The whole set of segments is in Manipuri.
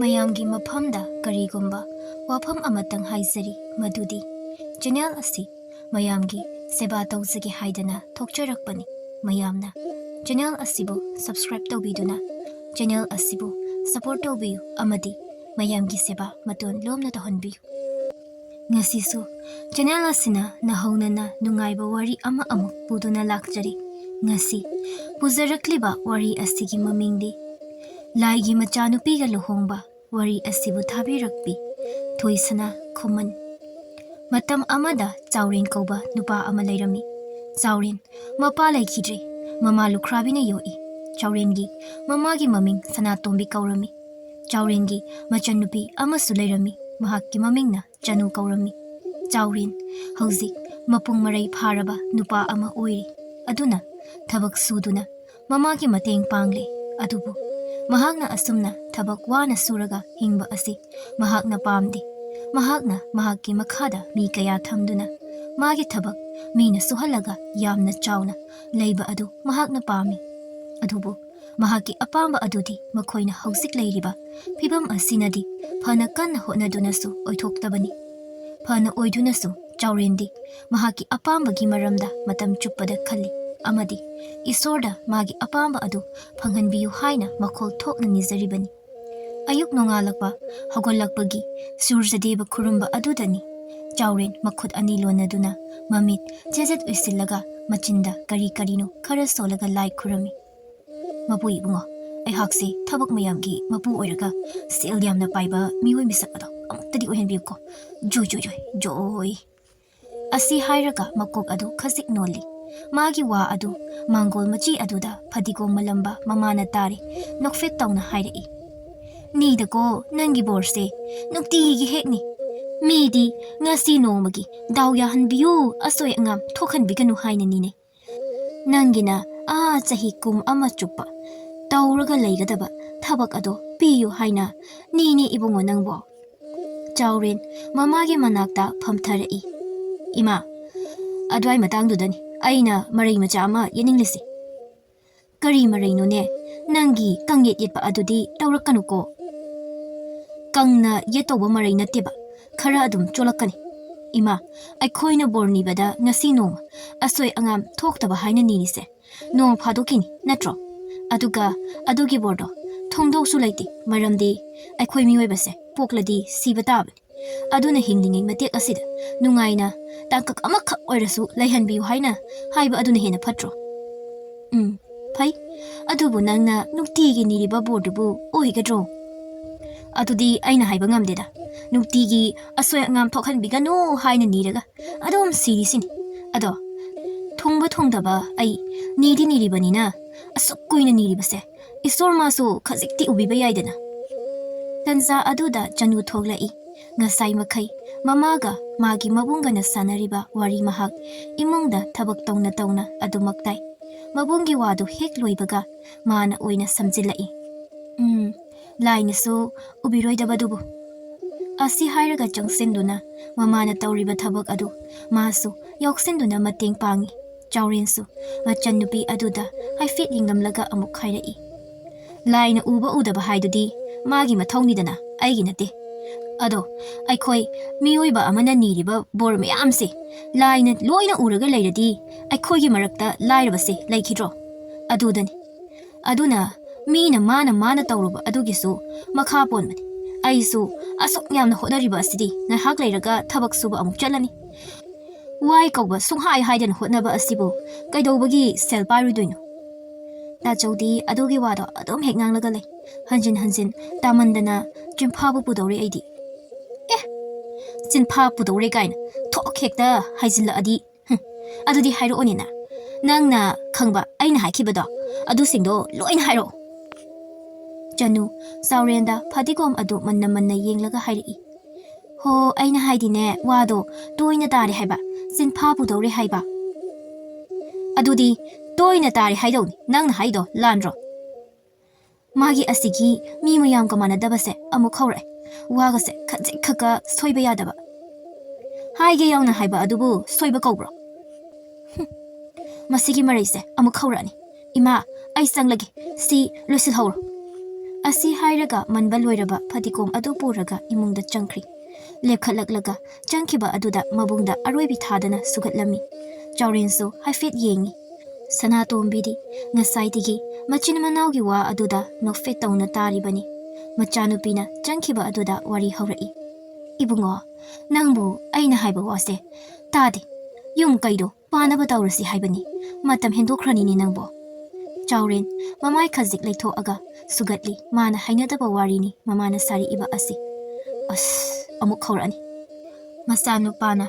ꯃꯌꯥꯝꯒꯤ ꯃꯐꯝꯗ ꯀꯔꯤꯒꯨꯝꯕ ꯋꯥꯐꯝ ꯑꯃꯇꯪ ꯍꯥꯏꯖꯔꯤ ꯃꯗꯨꯗꯤ ꯆꯦꯅꯦꯜ ꯑꯁꯤ ꯃꯌꯥꯝꯒꯤ ꯁꯦꯕꯥ ꯇꯧꯖꯒꯦ ꯍꯥꯏꯗꯅ ꯊꯣꯛꯆꯔꯛꯄꯅꯤ ꯃꯌꯥꯝꯅ ꯆꯦꯅꯦꯜ ꯑꯁꯤꯕꯨ ꯁꯕꯁꯀ꯭ꯔꯥꯏꯕ ꯇꯧꯕꯤꯗꯨꯅ ꯆꯦꯅꯦꯜ ꯑꯁꯤꯕꯨ ꯁꯄꯣꯔꯠ ꯇꯧꯕꯤꯌꯨ ꯑꯃꯗꯤ ꯃꯌꯥꯝꯒꯤ ꯁꯦꯕꯥ ꯃꯇꯣꯟ ꯂꯣꯝꯅ ꯇꯧꯍꯟꯕꯤꯌꯨ ꯉꯁꯤꯁꯨ ꯆꯦꯅꯦꯜ ꯑꯁꯤꯅ ꯅꯍꯧꯅꯅ ꯅꯨꯡꯉꯥꯏꯕ ꯋꯥꯔꯤ ꯑꯃꯨꯛ ꯄꯨꯗꯨꯅ ꯂꯥꯛꯆꯔꯤ ꯉꯁꯤ ꯄꯨꯖꯔꯛꯂꯤꯕ ꯋꯥꯔꯤ ꯑꯁꯤꯒꯤ ꯃꯃꯤꯡꯗꯤ ꯂꯥꯏꯒꯤ ꯃꯆꯥ ꯅꯨꯄꯤꯒ ꯂꯨꯍꯣꯡꯕ ꯋꯥꯔꯤ ꯑꯁꯤꯕꯨ ꯊꯥꯕꯤꯔꯛꯄꯤ ꯊꯣꯏꯁꯅꯥ ꯈꯨꯃꯟ ꯃꯇꯝ ꯑꯃꯗ ꯆꯥꯎꯔꯦꯟ ꯀꯧꯕ ꯅꯨꯄꯥ ꯑꯃ ꯂꯩꯔꯝꯃꯤ ꯆꯥꯎꯔꯦꯟ ꯃꯄꯥ ꯂꯩꯈꯤꯗ꯭ꯔꯦ ꯃꯃꯥ ꯂꯨꯈ꯭ꯔꯥꯕꯤꯅ ꯌꯣꯛꯏ ꯆꯥꯎꯔꯦꯟꯒꯤ ꯃꯃꯥꯒꯤ ꯃꯃꯤꯡ ꯁꯅꯥꯇꯣꯝꯕꯤ ꯀꯧꯔꯝꯃꯤ ꯆꯥꯎꯔꯦꯟꯒꯤ ꯃꯆꯟꯅꯨꯄꯤ ꯑꯃꯁꯨ ꯂꯩꯔꯝꯃꯤ ꯃꯍꯥꯛꯀꯤ ꯃꯃꯤꯡꯅ ꯆꯅꯨ ꯀꯧꯔꯝꯃꯤ ꯆꯥꯎꯔꯦꯟ ꯍꯧꯖꯤꯛ ꯃꯄꯨꯡ ꯃꯔꯩ ꯐꯥꯔꯕ ꯅꯨꯄꯥ ꯑꯃ ꯑꯣꯏꯔꯤ ꯑꯗꯨꯅ ꯊꯕꯛ ꯁꯨꯗꯨꯅ ꯃꯃꯥꯒꯤ ꯃꯇꯦꯡ ꯄꯥꯡꯂꯦ ꯑꯗꯨꯕꯨ ꯃꯍꯥꯛꯅ ꯑꯁꯨꯝꯅ ꯊꯕꯛ ꯋꯥꯅ ꯁꯨꯔꯒ ꯍꯤꯡꯕ ꯑꯁꯤ ꯃꯍꯥꯛꯅ ꯄꯥꯝꯗꯦ ꯃꯍꯥꯛꯅ ꯃꯍꯥꯛꯀꯤ ꯃꯈꯥꯗ ꯃꯤ ꯀꯌꯥ ꯊꯝꯗꯨꯅ ꯃꯥꯒꯤ ꯊꯕꯛ ꯃꯤꯅ ꯁꯨꯍꯜꯂꯒ ꯌꯥꯝꯅ ꯆꯥꯎꯅ ꯂꯩꯕ ꯑꯗꯨ ꯃꯍꯥꯛꯅ ꯄꯥꯝꯃꯤ ꯑꯗꯨꯕꯨ ꯃꯍꯥꯛꯀꯤ ꯑꯄꯥꯝꯕ ꯑꯗꯨꯗꯤ ꯃꯈꯣꯏꯅ ꯍꯧꯖꯤꯛ ꯂꯩꯔꯤꯕ ꯐꯤꯕꯝ ꯑꯁꯤꯅꯗꯤ ꯐꯅ ꯀꯟꯅ ꯍꯣꯠꯅꯗꯨꯅꯁꯨ ꯑꯣꯏꯊꯣꯛꯇꯕꯅꯤ ꯐꯅ ꯑꯣꯏꯗꯨꯅꯁꯨ ꯆꯥꯎꯔꯦꯟꯗꯤ ꯃꯍꯥꯛꯀꯤ ꯑꯄꯥꯝꯕꯒꯤ ꯃꯔꯝꯗ ꯃꯇꯝ ꯆꯨꯞꯄꯗ ꯈꯜꯂꯤ ꯑꯃꯗꯤ ꯏꯁꯣꯔꯗ ꯃꯥꯒꯤ ꯑꯄꯥꯝꯕ ꯑꯗꯨ ꯐꯪꯍꯟꯕꯤꯌꯨ ꯍꯥꯏꯅ ꯃꯈꯣꯜ ꯊꯣꯛꯅ ꯅꯤꯖꯔꯤꯕꯅꯤ ꯑꯌꯨꯛ ꯅꯣꯡꯉꯥꯜꯂꯛꯄ ꯍꯧꯒꯠꯂꯛꯄꯒꯤ ꯁꯨꯔꯖꯗꯦꯕ ꯈꯨꯔꯨꯝꯕ ꯑꯗꯨꯗꯅꯤ ꯆꯥꯎꯔꯦꯟ ꯃꯈꯨꯠ ꯑꯅꯤ ꯂꯣꯟꯅꯗꯨꯅ ꯃꯃꯤꯠ ꯆꯦꯖꯦꯠ ꯎꯏꯁꯤꯜꯂꯒ ꯃꯆꯤꯟꯗ ꯀꯔꯤ ꯀꯔꯤꯅꯣ ꯈꯔ ꯁꯣꯜꯂꯒ ꯂꯥꯏ ꯈꯨꯔꯝꯃꯤ ꯃꯄꯨ ꯏꯕꯨꯡꯉꯣ ꯑꯩꯍꯥꯛꯁꯦ ꯊꯕꯛ ꯃꯌꯥꯝꯒꯤ ꯃꯄꯨ ꯑꯣꯏꯔꯒ ꯁꯦꯜ ꯌꯥꯝꯅ ꯄꯥꯏꯕ ꯃꯤꯑꯣꯏ ꯃꯤꯁꯛ ꯑꯗꯣ ꯑꯃꯨꯛꯇꯗꯤ ꯑꯣꯏꯍꯟꯕꯤꯌꯨꯀꯣ ꯖꯣꯏ ꯖꯣꯏ ꯖꯣꯏ ꯖꯣꯏ ꯑꯁꯤ ꯍꯥꯏꯔꯒ ꯃꯀꯣꯛ ꯑꯗꯨ ꯈꯖꯤꯛ ꯅꯣꯜꯂꯤ ꯃꯥꯒꯤ ꯋꯥ ꯑꯗꯨ ꯃꯥꯡꯒꯣꯜ ꯃꯆꯤ ꯑꯗꯨꯗ ꯐꯗꯤꯒꯣꯝ ꯃꯂꯝꯕ ꯃꯃꯥꯅ ꯇꯥꯔꯤ ꯅꯣꯛꯐꯦꯠ ꯇꯧꯅ ꯍꯥꯏꯔꯛꯏ ꯅꯤꯗꯀꯣ ꯅꯪꯒꯤ ꯕꯣꯔꯁꯦ ꯅꯨꯡꯇꯤꯒꯤ ꯍꯦꯛꯅꯤ ꯃꯤꯗꯤ ꯉꯁꯤ ꯅꯣꯡꯃꯒꯤ ꯗꯥꯎ ꯌꯥꯍꯟꯕꯤꯌꯨ ꯑꯁꯣꯏ ꯑꯉꯥꯝ ꯊꯣꯛꯍꯟꯕꯤꯒꯅꯨ ꯍꯥꯏꯅ ꯅꯤꯅꯩ ꯅꯪꯒꯤꯅ ꯆꯍꯤ ꯀꯨꯝ ꯑꯃ ꯆꯨꯞꯄ ꯇꯧꯔꯒ ꯂꯩꯒꯗꯕ ꯊꯕꯛ ꯑꯗꯣ ꯄꯤꯌꯨ ꯍꯥꯏꯅ ꯅꯤꯅꯦ ꯏꯕꯨꯡꯉꯣ ꯅꯪꯕꯣ ꯆꯥꯎꯔꯦꯟ ꯃꯃꯥꯒꯤ ꯃꯅꯥꯛꯇ ꯐꯝꯊꯔꯛꯏ ꯏꯃꯥ ꯑꯗꯨꯋꯥꯏ ꯃꯇꯥꯡꯗꯨꯗꯅꯤ ꯑꯩꯅ ꯃꯔꯩ ꯃꯆꯥ ꯑꯃ ꯌꯦꯠꯅꯤꯡꯂꯤꯁꯤ ꯀꯔꯤ ꯃꯔꯩꯅꯣꯅꯦ ꯅꯪꯒꯤ ꯀꯪꯌꯦꯠ ꯌꯦꯠꯄ ꯑꯗꯨꯗꯤ ꯇꯧꯔꯛꯀꯅꯨꯀꯣ ꯀꯪꯅ ꯌꯦꯠꯇꯧꯕ ꯃꯔꯩ ꯅꯠꯇꯦꯕ ꯈꯔ ꯑꯗꯨꯝ ꯆꯣꯂꯛꯀꯅꯤ ꯏꯃꯥ ꯑꯩꯈꯣꯏꯅ ꯕꯣꯔ ꯅꯤꯕꯗ ꯉꯁꯤ ꯅꯣꯡꯃ ꯑꯁꯣꯏ ꯑꯉꯥꯝ ꯊꯣꯛꯇꯕ ꯍꯥꯏꯅ ꯅꯤꯔꯤꯁꯦ ꯅꯣꯡ ꯐꯥꯗꯣꯛꯀꯤꯅꯤ ꯅꯠꯇ꯭ꯔꯣ ꯑꯗꯨꯒ ꯑꯗꯨꯒꯤ ꯕꯣꯔꯗꯣ ꯊꯣꯡꯗꯧꯁꯨ ꯂꯩꯇꯦ ꯃꯔꯝꯗꯤ ꯑꯩꯈꯣꯏ ꯃꯤꯑꯣꯏꯕꯁꯦ ꯄꯣꯛꯂꯗꯤ ꯁꯤꯕ ꯇꯥꯕꯅꯤ ꯑꯗꯨꯅ ꯍꯤꯡꯂꯤꯉꯩ ꯃꯇꯦꯛ ꯑꯁꯤꯗ ꯅꯨꯡꯉꯥꯏꯅ ꯇꯥꯡꯀꯛ ꯑꯃꯈꯛ ꯑꯣꯏꯔꯁꯨ ꯂꯩꯍꯟꯕꯤꯌꯨ ꯍꯥꯏꯅ ꯍꯥꯏꯕ ꯑꯗꯨꯅ ꯍꯦꯟꯅ ꯐꯠꯇ꯭ꯔꯣ ꯐꯩ ꯑꯗꯨꯕꯨ ꯅꯪꯅ ꯅꯨꯡꯇꯤꯒꯤ ꯅꯤꯔꯤꯕ ꯕꯣꯔꯗꯨꯕꯨ ꯑꯣꯏꯒꯗ꯭ꯔꯣ ꯑꯗꯨꯗꯤ ꯑꯩꯅ ꯍꯥꯏꯕ ꯉꯝꯗꯦꯗ ꯅꯨꯡꯇꯤꯒꯤ ꯑꯁꯣꯏ ꯑꯉꯥꯝ ꯊꯣꯛꯍꯟꯕꯤꯒꯅꯨ ꯍꯥꯏꯅ ꯅꯤꯔꯒ ꯑꯗꯨꯝ ꯁꯤꯔꯤꯁꯤꯅꯤ ꯑꯗꯣ ꯊꯨꯡꯕ ꯊꯨꯡꯗꯕ ꯑꯩ ꯅꯤꯗꯤ ꯅꯤꯔꯤꯕꯅꯤꯅ ꯑꯁꯨꯛ ꯀꯨꯏꯅ ꯅꯤꯔꯤꯕꯁꯦ ꯏꯁꯣꯔ ꯃꯥꯁꯨ ꯈꯖꯤꯛꯇꯤ ꯎꯕꯤꯕ ꯌꯥꯏꯗꯅ ꯇꯟꯖꯥ ꯑꯗꯨꯗ ꯆꯅꯨ ꯊꯣꯛꯂꯛꯏ ꯉꯁꯥꯏ ꯃꯈꯩ ꯃꯃꯥꯒ ꯃꯥꯒꯤ ꯃꯕꯨꯡꯒꯅ ꯁꯥꯟꯅꯔꯤꯕ ꯋꯥꯔꯤ ꯃꯍꯥꯛ ꯏꯃꯨꯡꯗ ꯊꯕꯛ ꯇꯧꯅ ꯇꯧꯅ ꯑꯗꯨꯃꯛ ꯇꯥꯏ ꯃꯕꯨꯡꯒꯤ ꯋꯥꯗꯨ ꯍꯦꯛ ꯂꯣꯏꯕꯒ ꯃꯥꯅ ꯑꯣꯏꯅ ꯁꯝꯖꯤꯜꯂꯛꯏ ꯂꯥꯏꯅꯁꯨ ꯎꯕꯤꯔꯣꯏꯗꯕꯗꯨꯕꯨ ꯑꯁꯤ ꯍꯥꯏꯔꯒ ꯆꯪꯁꯤꯟꯗꯨꯅ ꯃꯃꯥꯅ ꯇꯧꯔꯤꯕ ꯊꯕꯛ ꯑꯗꯨ ꯃꯥꯁꯨ ꯌꯥꯎꯁꯤꯟꯗꯨꯅ ꯃꯇꯦꯡ ꯄꯥꯡꯉꯤ ꯆꯥꯎꯔꯦꯟꯁꯨ ꯃꯆꯟꯅꯨꯄꯤ ꯑꯗꯨꯗ ꯍꯥꯏꯐꯦꯠ ꯌꯦꯡꯂꯝꯂꯒ ꯑꯃꯨꯛ ꯍꯥꯏꯔꯛꯏ ꯂꯥꯏꯅ ꯎꯕ ꯎꯗꯕ ꯍꯥꯏꯗꯨꯗꯤ ꯃꯥꯒꯤ ꯃꯊꯧꯅꯤꯗꯅ ꯑꯩꯒꯤ ꯅꯠꯇꯦ ꯑꯗꯣ ꯑꯩꯈꯣꯏ ꯃꯤꯑꯣꯏꯕ ꯑꯃꯅ ꯅꯤꯔꯤꯕ ꯕꯣꯔ ꯃꯌꯥꯝꯁꯦ ꯂꯥꯏꯅ ꯂꯣꯏꯅ ꯎꯔꯒ ꯂꯩꯔꯗꯤ ꯑꯩꯈꯣꯏꯒꯤ ꯃꯔꯛꯇ ꯂꯥꯏꯔꯕꯁꯦ ꯂꯩꯈꯤꯗ꯭ꯔꯣ ꯑꯗꯨꯗꯅꯤ ꯑꯗꯨꯅ ꯃꯤꯅ ꯃꯥꯅ ꯇꯧꯔꯨꯕ ꯑꯗꯨꯒꯤꯁꯨ ꯃꯈꯥ ꯄꯣꯟꯕꯅꯤ ꯑꯩꯁꯨ ꯑꯁꯨꯛ ꯌꯥꯝꯅ ꯍꯣꯠꯅꯔꯤꯕ ꯑꯁꯤꯗꯤ ꯉꯥꯏꯍꯥꯛ ꯂꯩꯔꯒ ꯊꯕꯛ ꯁꯨꯕ ꯑꯃꯨꯛ ꯆꯠꯂꯅꯤ ꯋꯥꯏ ꯀꯧꯕ ꯁꯨꯡꯍꯥꯏ ꯍꯥꯏꯗꯅ ꯍꯣꯠꯅꯕ ꯑꯁꯤꯕꯨ ꯀꯩꯗꯧꯕꯒꯤ ꯁꯦꯜ ꯄꯥꯏꯔꯣꯏꯗꯣꯏꯅꯣ ꯇꯥꯆꯧꯗꯤ ꯑꯗꯨꯒꯤ ꯋꯥꯗꯣ ꯑꯗꯨꯝ ꯍꯦꯛ ꯉꯥꯡꯂꯒ ꯂꯩ ꯍꯟꯖꯤꯟ ꯍꯟꯖꯤꯟ ꯇꯥꯃꯟꯗꯅ ꯆꯤꯟꯐꯥꯕꯨ ꯄꯨꯗꯧꯔꯦ ꯑꯩꯗꯤ ꯆꯤꯟꯐꯥ ꯄꯨꯗꯧꯔꯦ ꯀꯥꯏꯅ ꯊꯣꯛ ꯍꯦꯛꯇ ꯍꯥꯏꯖꯤꯜꯂꯛꯑꯗꯤ ꯑꯗꯨꯗꯤ ꯍꯥꯏꯔꯛꯑꯣꯅꯤꯅ ꯅꯪꯅ ꯈꯪꯕ ꯑꯩꯅ ꯍꯥꯏꯈꯤꯕꯗꯣ ꯑꯗꯨꯁꯤꯡꯗꯣ ꯂꯣꯏꯅ ꯍꯥꯏꯔꯛꯑꯣ ꯆꯅꯨ ꯆꯥꯎꯔꯦꯟꯗ ꯐꯗꯤꯒꯣꯝ ꯑꯗꯨ ꯃꯟꯅ ꯃꯟꯅ ꯌꯦꯡꯂꯒ ꯍꯥꯏꯔꯛꯏ ꯍꯣ ꯑꯩꯅ ꯍꯥꯏꯗꯤꯅꯦ ꯋꯥꯗꯣ ꯇꯣꯏꯅ ꯇꯥꯔꯦ ꯍꯥꯏꯕ ꯆꯤꯟꯐꯥ ꯄꯨꯗꯧꯔꯦ ꯍꯥꯏꯕ ꯑꯗꯨꯗꯤ ꯇꯣꯏꯅ ꯇꯥꯔꯦ ꯍꯥꯏꯗꯧꯅꯤ ꯅꯪꯅ ꯍꯥꯏꯗꯣ ꯂꯥꯟꯗ꯭ꯔꯣ ꯃꯥꯒꯤ ꯑꯁꯤꯒꯤ ꯃꯤ ꯃꯌꯥꯝꯒ ꯃꯥꯟꯅꯗꯕꯁꯦ ꯑꯃꯨꯛ ꯍꯧꯔꯛꯑꯦ ꯋꯥꯒꯁꯦ ꯈꯖꯤꯛ ꯈꯛꯀ ꯁꯣꯏꯕ ꯌꯥꯗꯕ ꯍꯥꯏꯒꯦ ꯌꯥꯎꯅ ꯍꯥꯏꯕ ꯑꯗꯨꯕꯨ ꯁꯣꯏꯕ ꯀꯧꯕ꯭ꯔꯣ ꯃꯁꯤꯒꯤ ꯃꯔꯩꯁꯦ ꯑꯃꯨꯛ ꯍꯧꯔꯛꯑꯅꯤ ꯏꯃꯥ ꯑꯩ ꯆꯪꯂꯒꯦ ꯁꯤ ꯂꯣꯏꯁꯤꯜꯍꯧꯔꯣ ꯑꯁꯤ ꯍꯥꯏꯔꯒ ꯃꯟꯕ ꯂꯣꯏꯔꯕ ꯐꯗꯤꯒꯣꯝ ꯑꯗꯨ ꯄꯨꯔꯒ ꯏꯃꯨꯡꯗ ꯆꯪꯈ꯭ꯔꯤ ꯂꯦꯞꯈꯠꯂꯛꯂꯒ ꯆꯪꯈꯤꯕ ꯑꯗꯨꯗ ꯃꯕꯨꯡꯗ ꯑꯔꯣꯏꯕꯤ ꯊꯥꯗꯅ ꯁꯨꯒꯠꯂꯝꯃꯤ ꯆꯥꯎꯔꯦꯟꯁꯨ ꯍꯥꯏꯐꯦꯠ ꯌꯦꯡꯉꯤ ꯁꯅꯥꯇꯣꯝꯕꯤꯗꯤ ꯉꯁꯥꯏꯗꯒꯤ ꯃꯆꯤꯟ ꯃꯅꯥꯎꯒꯤ ꯋꯥ ꯑꯗꯨꯗ ꯅꯣꯛꯐꯦꯠ ꯇꯧꯅ ꯇꯥꯔꯤꯕꯅꯤ ꯃꯆꯥꯅꯨꯄꯤꯅ ꯆꯪꯈꯤꯕ ꯑꯗꯨꯗ ꯋꯥꯔꯤ ꯍꯧꯔꯛꯏ ꯏꯕꯨꯡꯉꯣ ꯅꯪꯕꯨ ꯑꯩꯅ ꯍꯥꯏꯕ ꯋꯥꯁꯦ ꯇꯥꯗꯦ ꯌꯨꯝ ꯀꯩꯗꯣ ꯄꯥꯅꯕ ꯇꯧꯔꯁꯤ ꯍꯥꯏꯕꯅꯤ ꯃꯇꯝ ꯍꯦꯟꯗꯣꯛꯈ꯭ꯔꯅꯤꯅꯦ ꯅꯪꯕꯣ ꯆꯥꯎꯔꯦꯟ ꯃꯃꯥꯏ ꯈꯖꯤꯛ ꯂꯩꯊꯣꯛꯑꯒ ꯁꯨꯒꯠꯂꯤ ꯃꯥꯅ ꯍꯩꯅꯗꯕ ꯋꯥꯔꯤꯅꯤ ꯃꯃꯥꯅ ꯁꯥꯔꯛꯏꯕ ꯑꯁꯤ ꯑꯃꯨꯛ ꯍꯧꯔꯛꯑꯅꯤ ꯃꯆꯥꯅꯨꯄꯥꯅ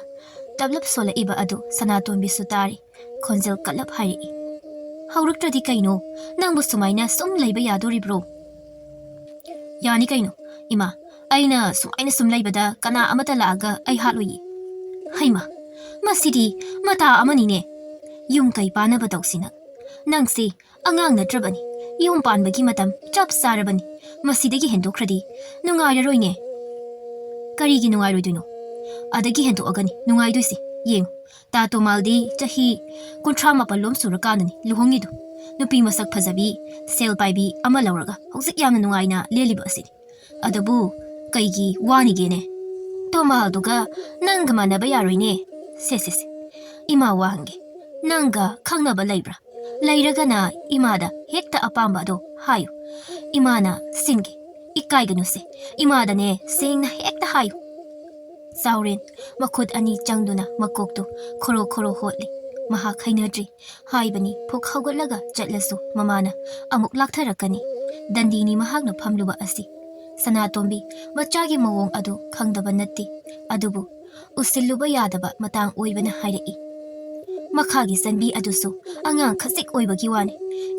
ꯇꯞꯂꯞ ꯁꯣꯜꯂꯛꯏꯕ ꯑꯗꯨ ꯁꯅꯥꯇꯣꯝꯕꯤꯁꯨ ꯇꯥꯔꯤ ꯈꯣꯟꯖꯦꯜ ꯀꯠꯂꯞ ꯍꯥꯏꯔꯛꯏ ꯍꯧꯔꯛꯇ꯭ꯔꯗꯤ ꯀꯩꯅꯣ ꯅꯪꯕꯨ ꯁꯨꯃꯥꯏꯅ ꯁꯨꯝ ꯂꯩꯕ ꯌꯥꯗꯣꯔꯤꯕ꯭ꯔꯣ ꯌꯥꯅꯤ ꯀꯩꯅꯣ ꯏꯃꯥ ꯑꯩꯅ ꯁꯨꯃꯥꯏꯅ ꯁꯨꯝ ꯂꯩꯕꯗ ꯀꯅꯥ ꯑꯃꯠꯇ ꯂꯥꯛꯑꯒ ꯑꯩ ꯍꯥꯠꯂꯣꯏꯌꯦ ꯍꯩꯃ ꯃꯁꯤꯗꯤ ꯃꯇꯥ ꯑꯃꯅꯤꯅꯦ ꯌꯨꯝ ꯀꯩ ꯄꯥꯅꯕ ꯇꯧꯁꯤꯅ ꯅꯪꯁꯤ ꯑꯉꯥꯡ ꯅꯠꯇ꯭ꯔꯕꯅꯤ ꯌꯨꯝ ꯄꯥꯟꯕꯒꯤ ꯃꯇꯝ ꯆꯞ ꯆꯥꯔꯕꯅꯤ ꯃꯁꯤꯗꯒꯤ ꯍꯦꯟꯗꯣꯛꯈ꯭ꯔꯗꯤ ꯅꯨꯡꯉꯥꯏꯔꯔꯣꯏꯅꯦ ꯀꯔꯤꯒꯤ ꯅꯨꯡꯉꯥꯏꯔꯣꯏꯗꯣꯏꯅꯣ ꯑꯗꯒꯤ ꯍꯦꯟꯗꯣꯛꯑꯒꯅꯤ ꯅꯨꯡꯉꯥꯏꯗꯣꯏꯁꯤ ꯌꯦꯡꯉꯨ ꯇꯥ ꯇꯣꯃꯥꯜꯗꯤ ꯆꯍꯤ 38 ꯁꯨꯔꯀꯥꯟꯗꯅꯤ ꯂꯨꯍꯣꯡꯉꯤꯗꯨ ꯅꯨꯄꯤ ꯃꯁꯛ ꯐꯖꯕꯤ ꯁꯦꯜ ꯄꯥꯏꯕꯤ ꯑꯃ ꯂꯧꯔꯒ ꯍꯧꯖꯤꯛ ꯌꯥꯝꯅ ꯅꯨꯡꯉꯥꯏꯅ ꯂꯦꯜꯂꯤꯕ ꯑꯁꯤꯅꯤ ꯑꯗꯨꯕꯨ ꯀꯩꯒꯤ ꯋꯥꯅꯤꯒꯦꯅꯦ ꯇꯣꯃꯥꯜꯗꯨꯒ ꯅꯪꯒ ꯃꯥꯟꯅꯕ ꯌꯥꯔꯣꯏꯅꯦ ꯁꯦ ꯏꯃꯥ ꯋꯥ ꯍꯪꯒꯦ ꯅꯪꯒ ꯈꯪꯅꯕ ꯂꯩꯕ꯭ꯔꯥ ꯂꯩꯔꯒꯅ ꯏꯃꯥꯗ ꯍꯦꯛꯇ ꯑꯄꯥꯝꯕ ꯑꯗꯣ ꯍꯥꯏꯌꯨ ꯏꯃꯥꯅ ꯁꯤꯟꯒꯦ ꯏꯀꯥꯏꯒꯅꯨꯁꯦ ꯏꯃꯥꯗꯅꯦ ꯁꯦꯡꯅ ꯍꯦꯛꯇ ꯍꯥꯏꯌꯨ ꯆꯥꯎꯔꯦꯟ ꯃꯈꯨꯠ ꯑꯅꯤ ꯆꯪꯗꯨꯅ ꯃꯀꯣꯛꯇꯨ ꯈꯣꯔꯣ ꯍꯣꯠꯂꯤ ꯃꯍꯥꯛ ꯍꯩꯅꯗ꯭ꯔꯤ ꯍꯥꯏꯕꯅꯤ ꯐꯨꯛ ꯍꯧꯒꯠꯂꯒ ꯆꯠꯂꯁꯨ ꯃꯃꯥꯅ ꯑꯃꯨꯛ ꯂꯥꯛꯊꯔꯛꯀꯅꯤ ꯗꯟꯗꯤꯅꯤ ꯃꯍꯥꯛꯅ ꯐꯝꯂꯨꯕ ꯑꯁꯤ ꯁꯅꯥꯇꯣꯝꯕꯤ ꯃꯆꯥꯒꯤ ꯃꯑꯣꯡ ꯑꯗꯨ ꯈꯪꯗꯕ ꯅꯠꯇꯦ ꯑꯗꯨꯕꯨ ꯎꯁꯤꯜꯂꯨꯕ ꯌꯥꯗꯕ ꯃꯇꯥꯡ ꯑꯣꯏꯕꯅ ꯍꯥꯏꯔꯛꯏ ꯃꯈꯥꯒꯤ ꯆꯟꯕꯤ ꯑꯗꯨꯁꯨ ꯑꯉꯥꯡ ꯈꯖꯤꯛ ꯑꯣꯏꯕꯒꯤ ꯋꯥꯅꯤ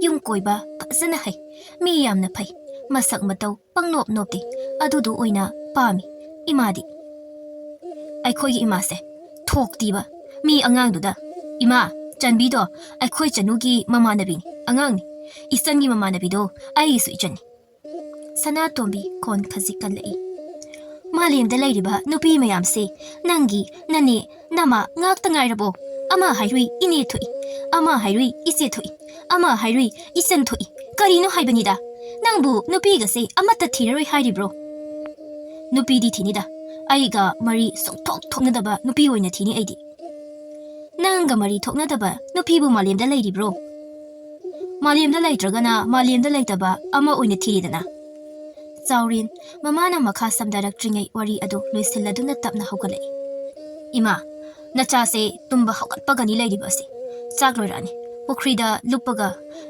ꯌꯨꯝ ꯀꯣꯏꯕ ꯐꯖꯅ ꯍꯩ ꯃꯤ ꯌꯥꯝꯅ ꯐꯩ ꯃꯁꯛ ꯃꯇꯧ ꯄꯪꯅꯣꯞ ꯅꯣꯞꯇꯦ ꯑꯗꯨꯗꯨ ꯑꯣꯏꯅ ꯄꯥꯝꯃꯤ ꯏꯃꯥꯗꯤ ꯑꯩꯈꯣꯏꯒꯤ ꯏꯃꯥꯁꯦ ꯊꯣꯛꯇꯤꯕ ꯃꯤ ꯑꯉꯥꯡꯗꯨꯗ ꯏꯃꯥ ꯆꯟꯕꯤꯗꯣ ꯑꯩꯈꯣꯏ ꯆꯅꯨꯒꯤ ꯃꯃꯥꯟꯅꯕꯤꯅꯤ ꯑꯉꯥꯡꯅꯤ ꯏꯆꯟꯒꯤ ꯃꯃꯥꯟꯅꯕꯤꯗꯣ ꯑꯩꯒꯤꯁꯨ ꯏꯆꯟꯅꯤ ꯁꯅꯥꯇꯣꯝꯕꯤ ꯈꯣꯟ ꯈꯖꯤꯛ ꯀꯜꯂꯛꯏ ꯃꯥꯂꯦꯝꯗ ꯂꯩꯔꯤꯕ ꯅꯨꯄꯤ ꯃꯌꯥꯝꯁꯦ ꯅꯪꯒꯤ ꯅꯅꯦ ꯅꯃꯥ ꯉꯥꯛꯇ ꯉꯥꯏꯔꯕꯣ ꯑꯃ ꯍꯥꯏꯔꯨꯏ ꯏꯅꯦ ꯊꯣꯛꯏ ꯑꯃ ꯍꯥꯏꯔꯨꯏ ꯏꯆꯦ ꯊꯣꯛꯏ ꯑꯃ ꯍꯥꯏꯔꯨꯏ ꯏꯆꯟ ꯊꯣꯛꯏ ꯀꯔꯤꯅꯣ ꯍꯥꯏꯕꯅꯤꯗ ꯅꯪꯕꯨ ꯅꯨꯄꯤꯒꯁꯦ ꯑꯃꯠꯇ ꯊꯤꯔꯔꯣꯏ ꯍꯥꯏꯔꯤꯕ꯭ꯔꯣ ꯅꯨꯄꯤꯗꯤ ꯊꯤꯅꯤꯗ ꯑꯩꯒ ꯃꯔꯤ ꯁꯨꯡꯊꯣꯛ ꯊꯣꯛꯅꯗꯕ ꯅꯨꯄꯤ ꯑꯣꯏꯅ ꯊꯤꯅꯤ ꯑꯩꯗꯤ ꯅꯪꯒ ꯃꯔꯤ ꯊꯣꯛꯅꯗꯕ ꯅꯨꯄꯤꯕꯨ ꯃꯥꯂꯦꯝꯗ ꯂꯩꯔꯤꯕ꯭ꯔꯣ ꯃꯥꯂꯦꯝꯗ ꯂꯩꯇ꯭ꯔꯒꯅ ꯃꯥꯂꯦꯝꯗ ꯂꯩꯇꯕ ꯑꯃ ꯑꯣꯏꯅ ꯊꯤꯔꯤꯗꯅ ꯆꯥꯎꯔꯦꯟ ꯃꯃꯥꯅ ꯃꯈꯥ ꯁꯝꯗꯔꯛꯇ꯭ꯔꯤꯉꯩ ꯋꯥꯔꯤ ꯑꯗꯨ ꯂꯣꯏꯁꯤꯜꯂꯗꯨꯅ ꯇꯞꯅ ꯍꯧꯒꯠꯂꯛꯏ ꯏꯃꯥ ꯅꯆꯥꯁꯦ ꯇꯨꯝꯕ ꯍꯧꯒꯠꯄꯒꯅꯤ ꯂꯩꯔꯤꯕ ꯑꯁꯤ ꯆꯥꯛ ꯂꯣꯏꯔꯛꯑꯅꯤ ꯄꯨꯈ꯭ꯔꯤꯗ ꯂꯨꯞꯄꯒ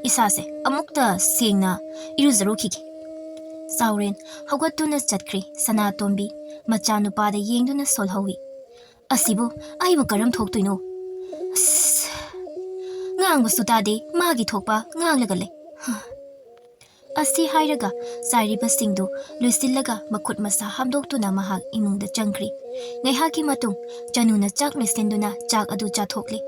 ꯏꯁꯥꯁꯦ ꯑꯃꯨꯛꯇ ꯁꯦꯡꯅ ꯏꯔꯨꯖꯔꯨꯈꯤꯒꯦ ꯆꯥꯎꯔꯦꯟ ꯍꯧꯒꯠꯇꯨꯅ ꯆꯠꯈ꯭ꯔꯤ ꯁꯅꯥꯇꯣꯝꯕꯤ ꯃꯆꯥꯅꯨꯄꯥꯗ ꯌꯦꯡꯗꯨꯅ ꯁꯣꯜꯍꯧꯏ ꯑꯁꯤꯕꯨ ꯑꯩꯕꯨ ꯀꯔꯝ ꯊꯣꯛꯇꯣꯏꯅꯣ ꯉꯥꯡꯕꯁꯨ ꯇꯥꯗꯦ ꯃꯥꯒꯤ ꯊꯣꯛꯄ ꯉꯥꯡꯂꯒ ꯂꯩ ꯑꯁꯤ ꯍꯥꯏꯔꯒ ꯆꯥꯏꯔꯤꯕꯁꯤꯡꯗꯨ ꯂꯣꯏꯁꯤꯜꯂꯒ ꯃꯈꯨꯠ ꯃꯁꯥ ꯍꯥꯝꯗꯣꯛꯇꯨꯅ ꯃꯍꯥꯛ ꯏꯃꯨꯡꯗ ꯆꯪꯈ꯭ꯔꯤ ꯉꯥꯏꯍꯥꯛꯀꯤ ꯃꯇꯨꯡ ꯆꯅꯨꯅ ꯆꯥꯛ ꯂꯣꯏꯁꯤꯟꯗꯨꯅ ꯆꯥꯛ ꯑꯗꯨ ꯆꯥꯊꯣꯛꯂꯤ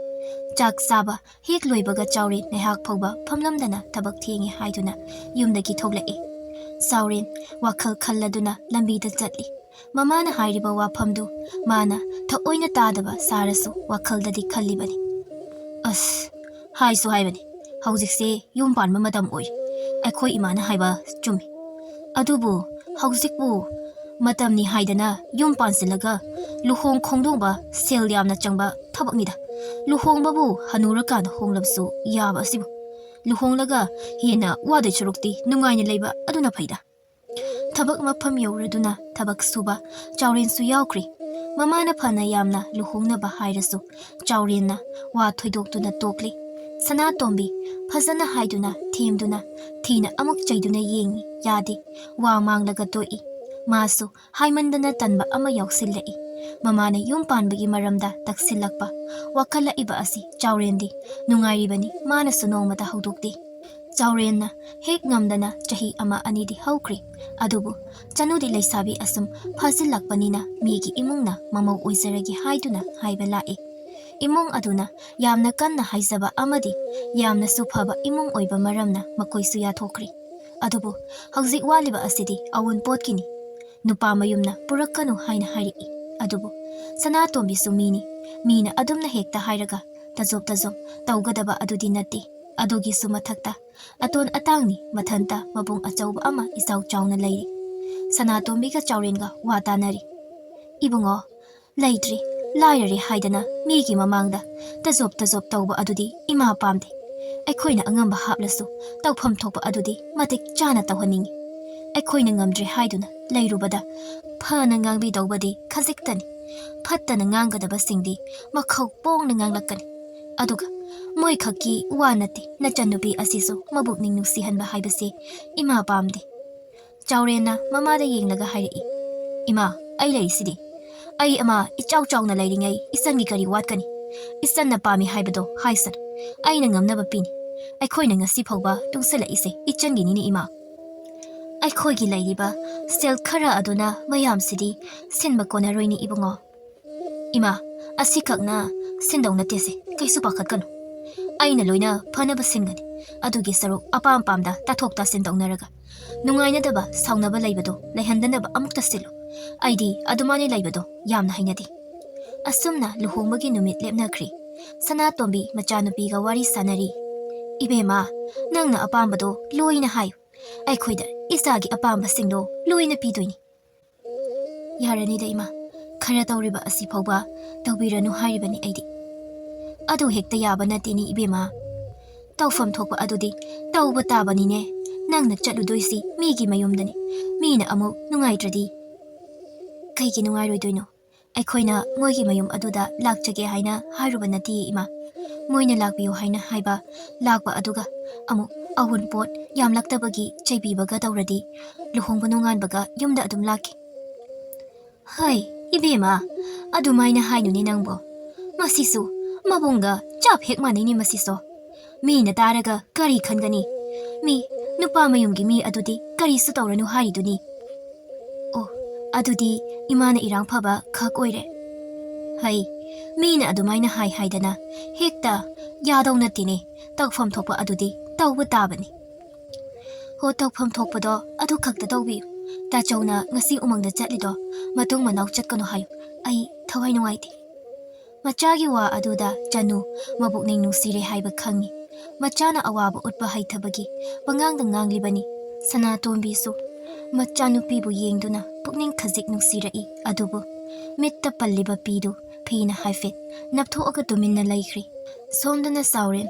ꯆꯥꯛ ꯆꯥꯕ ꯍꯦꯛ ꯂꯣꯏꯕꯒ ꯆꯥꯎꯔꯦꯟ ꯉꯥꯏꯍꯥꯛ ꯐꯥꯎꯕ ꯐꯝꯂꯝꯗꯅ ꯊꯕꯛ ꯊꯦꯡꯉꯦ ꯍꯥꯏꯗꯨꯅ ꯌꯨꯝꯗꯒꯤ ꯊꯣꯛꯂꯛꯏ ꯆꯥꯎꯔꯦꯟ ꯋꯥꯈꯜ ꯈꯜꯂꯗꯨꯅ ꯂꯝꯕꯤꯗ ꯆꯠꯂꯤ ꯃꯃꯥꯅ ꯍꯥꯏꯔꯤꯕ ꯋꯥꯐꯝꯗꯨ ꯃꯥꯅ ꯊꯑꯣꯏꯅ ꯇꯥꯗꯕ ꯁꯥꯔꯁꯨ ꯋꯥꯈꯜꯗꯗꯤ ꯈꯜꯂꯤꯕꯅꯤ ꯍꯥꯏꯁꯨ ꯍꯥꯏꯕꯅꯤ ꯍꯧꯖꯤꯛꯁꯦ ꯌꯨꯝ ꯄꯥꯟꯕ ꯃꯇꯝ ꯑꯣꯏꯔꯤ ꯑꯩꯈꯣꯏ ꯏꯃꯥꯅ ꯍꯥꯏꯕ ꯆꯨꯝꯃꯤ ꯑꯗꯨꯕꯨ ꯍꯧꯖꯤꯛꯄꯨ ꯃꯇꯝꯅꯤ ꯍꯥꯏꯗꯅ ꯌꯨꯝ ꯄꯥꯟꯁꯤꯜꯂꯒ ꯂꯨꯍꯣꯡ ꯈꯣꯡꯗꯣꯡꯕ ꯁꯦꯜ ꯌꯥꯝꯅ ꯆꯪꯕ ꯊꯕꯛꯅꯤꯗ ꯂꯨꯍꯣꯡꯕꯕꯨ ꯍꯅꯨꯔꯀꯥꯟꯗ ꯍꯣꯡꯂꯕꯁꯨ ꯌꯥꯕ ꯑꯁꯤꯕꯨ ꯂꯨꯍꯣꯡꯂꯒ ꯍꯦꯟꯅ ꯋꯥꯗꯣꯏ ꯁꯔꯨꯛꯇꯤ ꯅꯨꯡꯉꯥꯏꯅ ꯂꯩꯕ ꯑꯗꯨꯅ ꯐꯩꯗ ꯊꯕꯛ ꯃꯐꯝ ꯌꯧꯔꯗꯨꯅ ꯊꯕꯛ ꯁꯨꯕ ꯆꯥꯎꯔꯦꯟꯁꯨ ꯌꯥꯎꯈ꯭ꯔꯤ ꯃꯃꯥꯅ ꯐꯅ ꯌꯥꯝꯅ ꯂꯨꯍꯣꯡꯅꯕ ꯍꯥꯏꯔꯁꯨ ꯆꯥꯎꯔꯦꯟꯅ ꯋꯥ ꯊꯣꯏꯗꯣꯛꯇꯨꯅ ꯇꯣꯛꯂꯤ ꯁꯅꯥꯇꯣꯝꯕꯤ ꯐꯖꯅ ꯍꯥꯏꯗꯨꯅ ꯊꯦꯝꯗꯨꯅ ꯊꯤꯅ ꯑꯃꯨꯛ ꯆꯩꯗꯨꯅ ꯌꯦꯡꯉꯤ ꯌꯥꯗꯦ ꯋꯥ ꯃꯥꯡꯂꯒ ꯇꯣꯛꯏ ꯃꯥꯁꯨ ꯍꯥꯏꯃꯟꯗꯅ ꯇꯟꯕ ꯑꯃ ꯌꯥꯎꯁꯤꯜꯂꯛꯏ ꯃꯃꯥꯅ ꯌꯨꯝ ꯄꯥꯟꯕꯒꯤ ꯃꯔꯝꯗ ꯇꯛꯁꯤꯜꯂꯛꯄ ꯋꯥꯈꯠꯂꯛꯏꯕ ꯑꯁꯤ ꯆꯥꯎꯔꯦꯟꯗꯤ ꯅꯨꯡꯉꯥꯏꯔꯤꯕꯅꯤ ꯃꯥꯅꯁꯨ ꯅꯣꯡꯃꯇ ꯍꯧꯗꯣꯛꯇꯦ ꯆꯥꯎꯔꯦꯟꯅ ꯍꯦꯛ ꯉꯝꯗꯅ ꯆꯍꯤ 1-2 ꯍꯧꯈ꯭ꯔꯤ ꯑꯗꯨꯕꯨ ꯆꯅꯨꯗꯤ ꯂꯩꯁꯥꯕꯤ ꯑꯁꯨꯝ ꯐꯥꯖꯤꯜꯂꯛꯄꯅꯤꯅ ꯃꯤꯒꯤ ꯏꯃꯨꯡꯅ ꯃꯃꯧ ꯑꯣꯏꯖꯔꯒꯦ ꯍꯥꯏꯗꯨꯅ ꯍꯥꯏꯕ ꯂꯥꯛꯏ ꯏꯃꯨꯡ ꯑꯗꯨꯅ ꯌꯥꯝꯅ ꯀꯟꯅ ꯍꯥꯏꯖꯕ ꯑꯃꯗꯤ ꯌꯥꯝꯅꯁꯨ ꯐꯕ ꯏꯃꯨꯡ ꯑꯣꯏꯕ ꯃꯔꯝꯅ ꯃꯈꯣꯏꯁꯨ ꯌꯥꯊꯣꯛꯈ꯭ꯔꯤ ꯑꯗꯨꯕꯨ ꯍꯧꯖꯤꯛ ꯋꯥꯠꯂꯤꯕ ꯑꯁꯤꯗꯤ ꯑꯋꯨꯟꯄꯣꯠꯀꯤꯅꯤ ꯅꯨꯄꯥ ꯃꯌꯨꯝꯅ ꯄꯨꯔꯛꯀꯅꯨ ꯍꯥꯏꯅ ꯍꯥꯏꯔꯛꯏ ꯑꯗꯨꯕꯨ ꯁꯅꯥꯇꯣꯝꯕꯤꯁꯨ ꯃꯤꯅꯤ ꯃꯤꯅ ꯑꯗꯨꯝꯅ ꯍꯦꯛꯇ ꯍꯥꯏꯔꯒ ꯇꯖꯣꯞ ꯇꯧꯒꯗꯕ ꯑꯗꯨꯗꯤ ꯅꯠꯇꯦ ꯑꯗꯨꯒꯤꯁꯨ ꯃꯊꯛꯇ ꯑꯇꯣꯟ ꯑꯇꯥꯡꯅꯤ ꯃꯊꯟꯇ ꯃꯕꯨꯡ ꯑꯆꯧꯕ ꯑꯃ ꯏꯆꯥꯎ ꯆꯥꯎꯅ ꯂꯩꯔꯤ ꯁꯅꯥꯇꯣꯝꯕꯤꯒ ꯆꯥꯎꯔꯦꯟꯒ ꯋꯥ ꯇꯥꯅꯔꯤ ꯏꯕꯨꯡꯉꯣ ꯂꯩꯇ꯭ꯔꯤ ꯂꯥꯏꯔꯔꯦ ꯍꯥꯏꯗꯅ ꯃꯤꯒꯤ ꯃꯃꯥꯡꯗ ꯇꯖꯣꯞ ꯇꯧꯕ ꯑꯗꯨꯗꯤ ꯏꯃꯥ ꯄꯥꯝꯗꯦ ꯑꯩꯈꯣꯏꯅ ꯑꯉꯝꯕ ꯍꯥꯞꯂꯁꯨ ꯇꯧꯐꯝ ꯊꯣꯛꯄ ꯑꯗꯨꯗꯤ ꯃꯇꯤꯛ ꯆꯥꯅ ꯇꯧꯍꯟꯅꯤꯡꯉꯤ ꯑꯩꯈꯣꯏꯅ ꯉꯝꯗ꯭ꯔꯦ ꯍꯥꯏꯗꯨꯅ ꯂꯩꯔꯨꯕꯗ ꯐꯅ ꯉꯥꯡꯕꯤꯗꯧꯕꯗꯤ ꯈꯖꯤꯛꯇꯅꯤ ꯐꯠꯇꯅ ꯉꯥꯡꯒꯗꯕꯁꯤꯡꯗꯤ ꯃꯈꯧ ꯄꯣꯡꯅ ꯉꯥꯡꯂꯛꯀꯅꯤ ꯑꯗꯨꯒ ꯃꯣꯏ ꯈꯛꯀꯤ ꯋꯥ ꯅꯠꯇꯦ ꯅꯆꯟꯅꯨꯄꯤ ꯑꯁꯤꯁꯨ ꯃꯕꯨꯛꯅꯤꯡ ꯅꯨꯡꯁꯤꯍꯟꯕ ꯍꯥꯏꯕꯁꯤ ꯏꯃꯥ ꯄꯥꯝꯗꯦ ꯆꯥꯎꯔꯦꯟꯅ ꯃꯃꯥꯗ ꯌꯦꯡꯂꯒ ꯍꯥꯏꯔꯛꯏ ꯏꯃꯥ ꯑꯩ ꯂꯩꯔꯤꯁꯤꯗꯤ ꯑꯩ ꯑꯃ ꯏꯆꯥꯎ ꯆꯥꯎꯅ ꯂꯩꯔꯤꯉꯩ ꯏꯆꯟꯒꯤ ꯀꯔꯤ ꯋꯥꯠꯀꯅꯤ ꯏꯆꯟꯅ ꯄꯥꯝꯃꯤ ꯍꯥꯏꯕꯗꯣ ꯍꯥꯏꯁꯅꯨ ꯑꯩꯅ ꯉꯝꯅꯕ ꯄꯤꯅꯤ ꯑꯩꯈꯣꯏꯅ ꯉꯁꯤ ꯐꯥꯎꯕ ꯇꯨꯡꯁꯤꯜꯂꯛꯏꯁꯦ ꯏꯆꯟꯒꯤꯅꯤꯅꯤ ꯏꯃꯥ ꯑꯩꯈꯣꯏꯒꯤ ꯂꯩꯔꯤꯕ ꯁꯦꯜ ꯈꯔ ꯑꯗꯨꯅ ꯃꯌꯥꯝꯁꯤꯗꯤ ꯁꯤꯟꯕ ꯀꯣꯟꯅꯔꯣꯏꯅꯤ ꯏꯕꯨꯡꯉꯣ ꯏꯃꯥ ꯑꯁꯤꯈꯛꯅ ꯁꯤꯟꯗꯧ ꯅꯠꯇꯦꯁꯦ ꯀꯩꯁꯨ ꯄꯥꯈꯠꯀꯅꯨ ꯑꯩꯅ ꯂꯣꯏꯅ ꯐꯅꯕ ꯁꯤꯟꯒꯅꯤ ꯑꯗꯨꯒꯤ ꯁꯔꯨꯛ ꯑꯄꯥꯝ ꯄꯥꯝꯗ ꯇꯥꯊꯣꯛ ꯇꯥꯁꯤꯟ ꯇꯧꯅꯔꯒ ꯅꯨꯡꯉꯥꯏꯅꯗꯕ ꯁꯥꯎꯅꯕ ꯂꯩꯕꯗꯣ ꯂꯩꯍꯟꯗꯅꯕ ꯑꯃꯨꯛꯇ ꯁꯤꯜꯂꯨ ꯑꯩꯗꯤ ꯑꯗꯨꯃꯥꯏꯅ ꯂꯩꯕꯗꯣ ꯌꯥꯝꯅ ꯍꯩꯅꯗꯦ ꯑꯁꯨꯝꯅ ꯂꯨꯍꯣꯡꯕꯒꯤ ꯅꯨꯃꯤꯠ ꯂꯦꯞꯅꯈ꯭ꯔꯤ ꯁꯅꯥꯇꯣꯝꯕꯤ ꯃꯆꯥꯅꯨꯄꯤꯒ ꯋꯥꯔꯤ ꯁꯥꯟꯅꯔꯤ ꯏꯕꯦꯝꯃ ꯅꯪꯅ ꯑꯄꯥꯝꯕꯗꯣ ꯂꯣꯏꯅ ꯍꯥꯏꯌꯨ ꯑꯩꯈꯣꯏꯗ ꯏꯆꯥꯒꯤ ꯑꯄꯥꯝꯕꯁꯤꯡꯗꯣ ꯂꯣꯏꯅ ꯄꯤꯗꯣꯏꯅꯤ ꯌꯥꯔꯅꯤꯗ ꯏꯃꯥ ꯈꯔ ꯇꯧꯔꯤꯕ ꯑꯁꯤ ꯐꯥꯎꯕ ꯇꯧꯕꯤꯔꯅꯨ ꯍꯥꯏꯔꯤꯕꯅꯤ ꯑꯩꯗꯤ ꯑꯗꯨ ꯍꯦꯛꯇ ꯌꯥꯕ ꯅꯠꯇꯦꯅꯤ ꯏꯕꯦꯝꯃ ꯇꯧꯐꯝ ꯊꯣꯛꯄ ꯑꯗꯨꯗꯤ ꯇꯧꯕ ꯇꯥꯕꯅꯤꯅꯦ ꯅꯪꯅ ꯆꯠꯂꯨꯗꯣꯏꯁꯤ ꯃꯤꯒꯤ ꯃꯌꯨꯝꯗꯅꯤ ꯃꯤꯅ ꯑꯃꯨꯛ ꯅꯨꯡꯉꯥꯏꯇ꯭ꯔꯗꯤ ꯀꯩꯒꯤ ꯅꯨꯡꯉꯥꯏꯔꯣꯏꯗꯣꯏꯅꯣ ꯑꯩꯈꯣꯏꯅ ꯃꯣꯏꯒꯤ ꯃꯌꯨꯝ ꯑꯗꯨꯗ ꯂꯥꯛꯆꯒꯦ ꯍꯥꯏꯅ ꯍꯥꯏꯔꯨꯕ ꯅꯠꯇꯦ ꯏꯃꯥ ꯃꯣꯏꯅ ꯂꯥꯛꯄꯤꯌꯨ ꯍꯥꯏꯅ ꯍꯥꯏꯕ ꯂꯥꯛꯄ ꯑꯗꯨꯒ ꯑꯃꯨꯛ ꯑꯋꯨꯟꯄꯣꯠ ꯌꯥꯝꯂꯛꯇꯕꯒꯤ ꯆꯩꯕꯤꯕꯒ ꯇꯧꯔꯗꯤ ꯂꯨꯍꯣꯡꯕ ꯅꯣꯡꯉꯥꯟꯕꯒ ꯌꯨꯝꯗ ꯑꯗꯨꯝ ꯂꯥꯛꯀꯦ ꯍꯩ ꯏꯕꯦꯝꯃ ꯑꯗꯨꯃꯥꯏꯅ ꯍꯥꯏꯅꯨꯅꯦ ꯅꯪꯕꯣ ꯃꯁꯤꯁꯨ ꯃꯕꯨꯡꯒ ꯆꯞ ꯍꯦꯛ ꯃꯥꯟꯅꯩꯅꯤ ꯃꯁꯤꯁꯨ ꯃꯤꯅ ꯇꯥꯔꯒ ꯀꯔꯤ ꯈꯟꯒꯅꯤ ꯃꯤ ꯅꯨꯄꯥ ꯃꯌꯨꯝꯒꯤ ꯃꯤ ꯑꯗꯨꯗꯤ ꯀꯔꯤꯁꯨ ꯇꯧꯔꯅꯨ ꯍꯥꯏꯔꯤꯗꯨꯅꯤ ꯑꯣ ꯑꯗꯨꯗꯤ ꯏꯃꯥꯅ ꯏꯔꯥꯡ ꯐꯕ ꯈꯛ ꯑꯣꯏꯔꯦ ꯍꯩ ꯃꯤꯅ ꯑꯗꯨꯃꯥꯏꯅ ꯍꯥꯏꯗꯅ ꯍꯦꯛꯇ ꯌꯥꯗꯧ ꯅꯠꯇꯦꯅꯦ ꯇꯧꯐꯝ ꯊꯣꯛꯄ ꯑꯗꯨꯗꯤ ꯇꯧꯕ ꯇꯥꯕꯅꯤ ꯍꯣ ꯇꯧꯐꯝ ꯊꯣꯛꯄꯗꯣ ꯑꯗꯨ ꯈꯛꯇ ꯇꯧꯕꯤꯌꯨ ꯇꯥꯆꯧꯅ ꯉꯁꯤ ꯎꯃꯪꯗ ꯆꯠꯂꯤꯗꯣ ꯃꯇꯨꯡ ꯃꯅꯥꯎ ꯆꯠꯀꯅꯨ ꯍꯥꯏꯌꯨ ꯑꯩ ꯊꯋꯥꯏ ꯅꯨꯡꯉꯥꯏꯇꯦ ꯃꯆꯥꯒꯤ ꯋꯥ ꯑꯗꯨꯗ ꯆꯅꯨ ꯃꯕꯨꯛꯅꯤꯡ ꯅꯨꯡꯁꯤꯔꯦ ꯍꯥꯏꯕ ꯈꯪꯉꯤ ꯃꯆꯥꯅ ꯑꯋꯥꯕ ꯎꯠꯄ ꯍꯩꯇꯕꯒꯤ ꯄꯉꯥꯡꯗ ꯉꯥꯡꯂꯤꯕꯅꯤ ꯁꯅꯥꯇꯣꯝꯕꯤꯁꯨ ꯃꯆꯥꯅꯨꯄꯤꯕꯨ ꯌꯦꯡꯗꯨꯅ ꯄꯨꯛꯅꯤꯡ ꯈꯖꯤꯛ ꯅꯨꯡꯁꯤꯔꯛꯏ ꯑꯗꯨꯕꯨ ꯃꯤꯠꯇ ꯄꯜꯂꯤꯕ ꯄꯤꯗꯨ ꯐꯤꯅ ꯍꯥꯏꯐꯦꯠ ꯅꯞꯊꯣꯛꯑꯒ ꯇꯨꯃꯤꯟꯅ ꯂꯩꯈ꯭ꯔꯤ ꯁꯣꯝꯗꯅ ꯆꯥꯎꯔꯦꯟ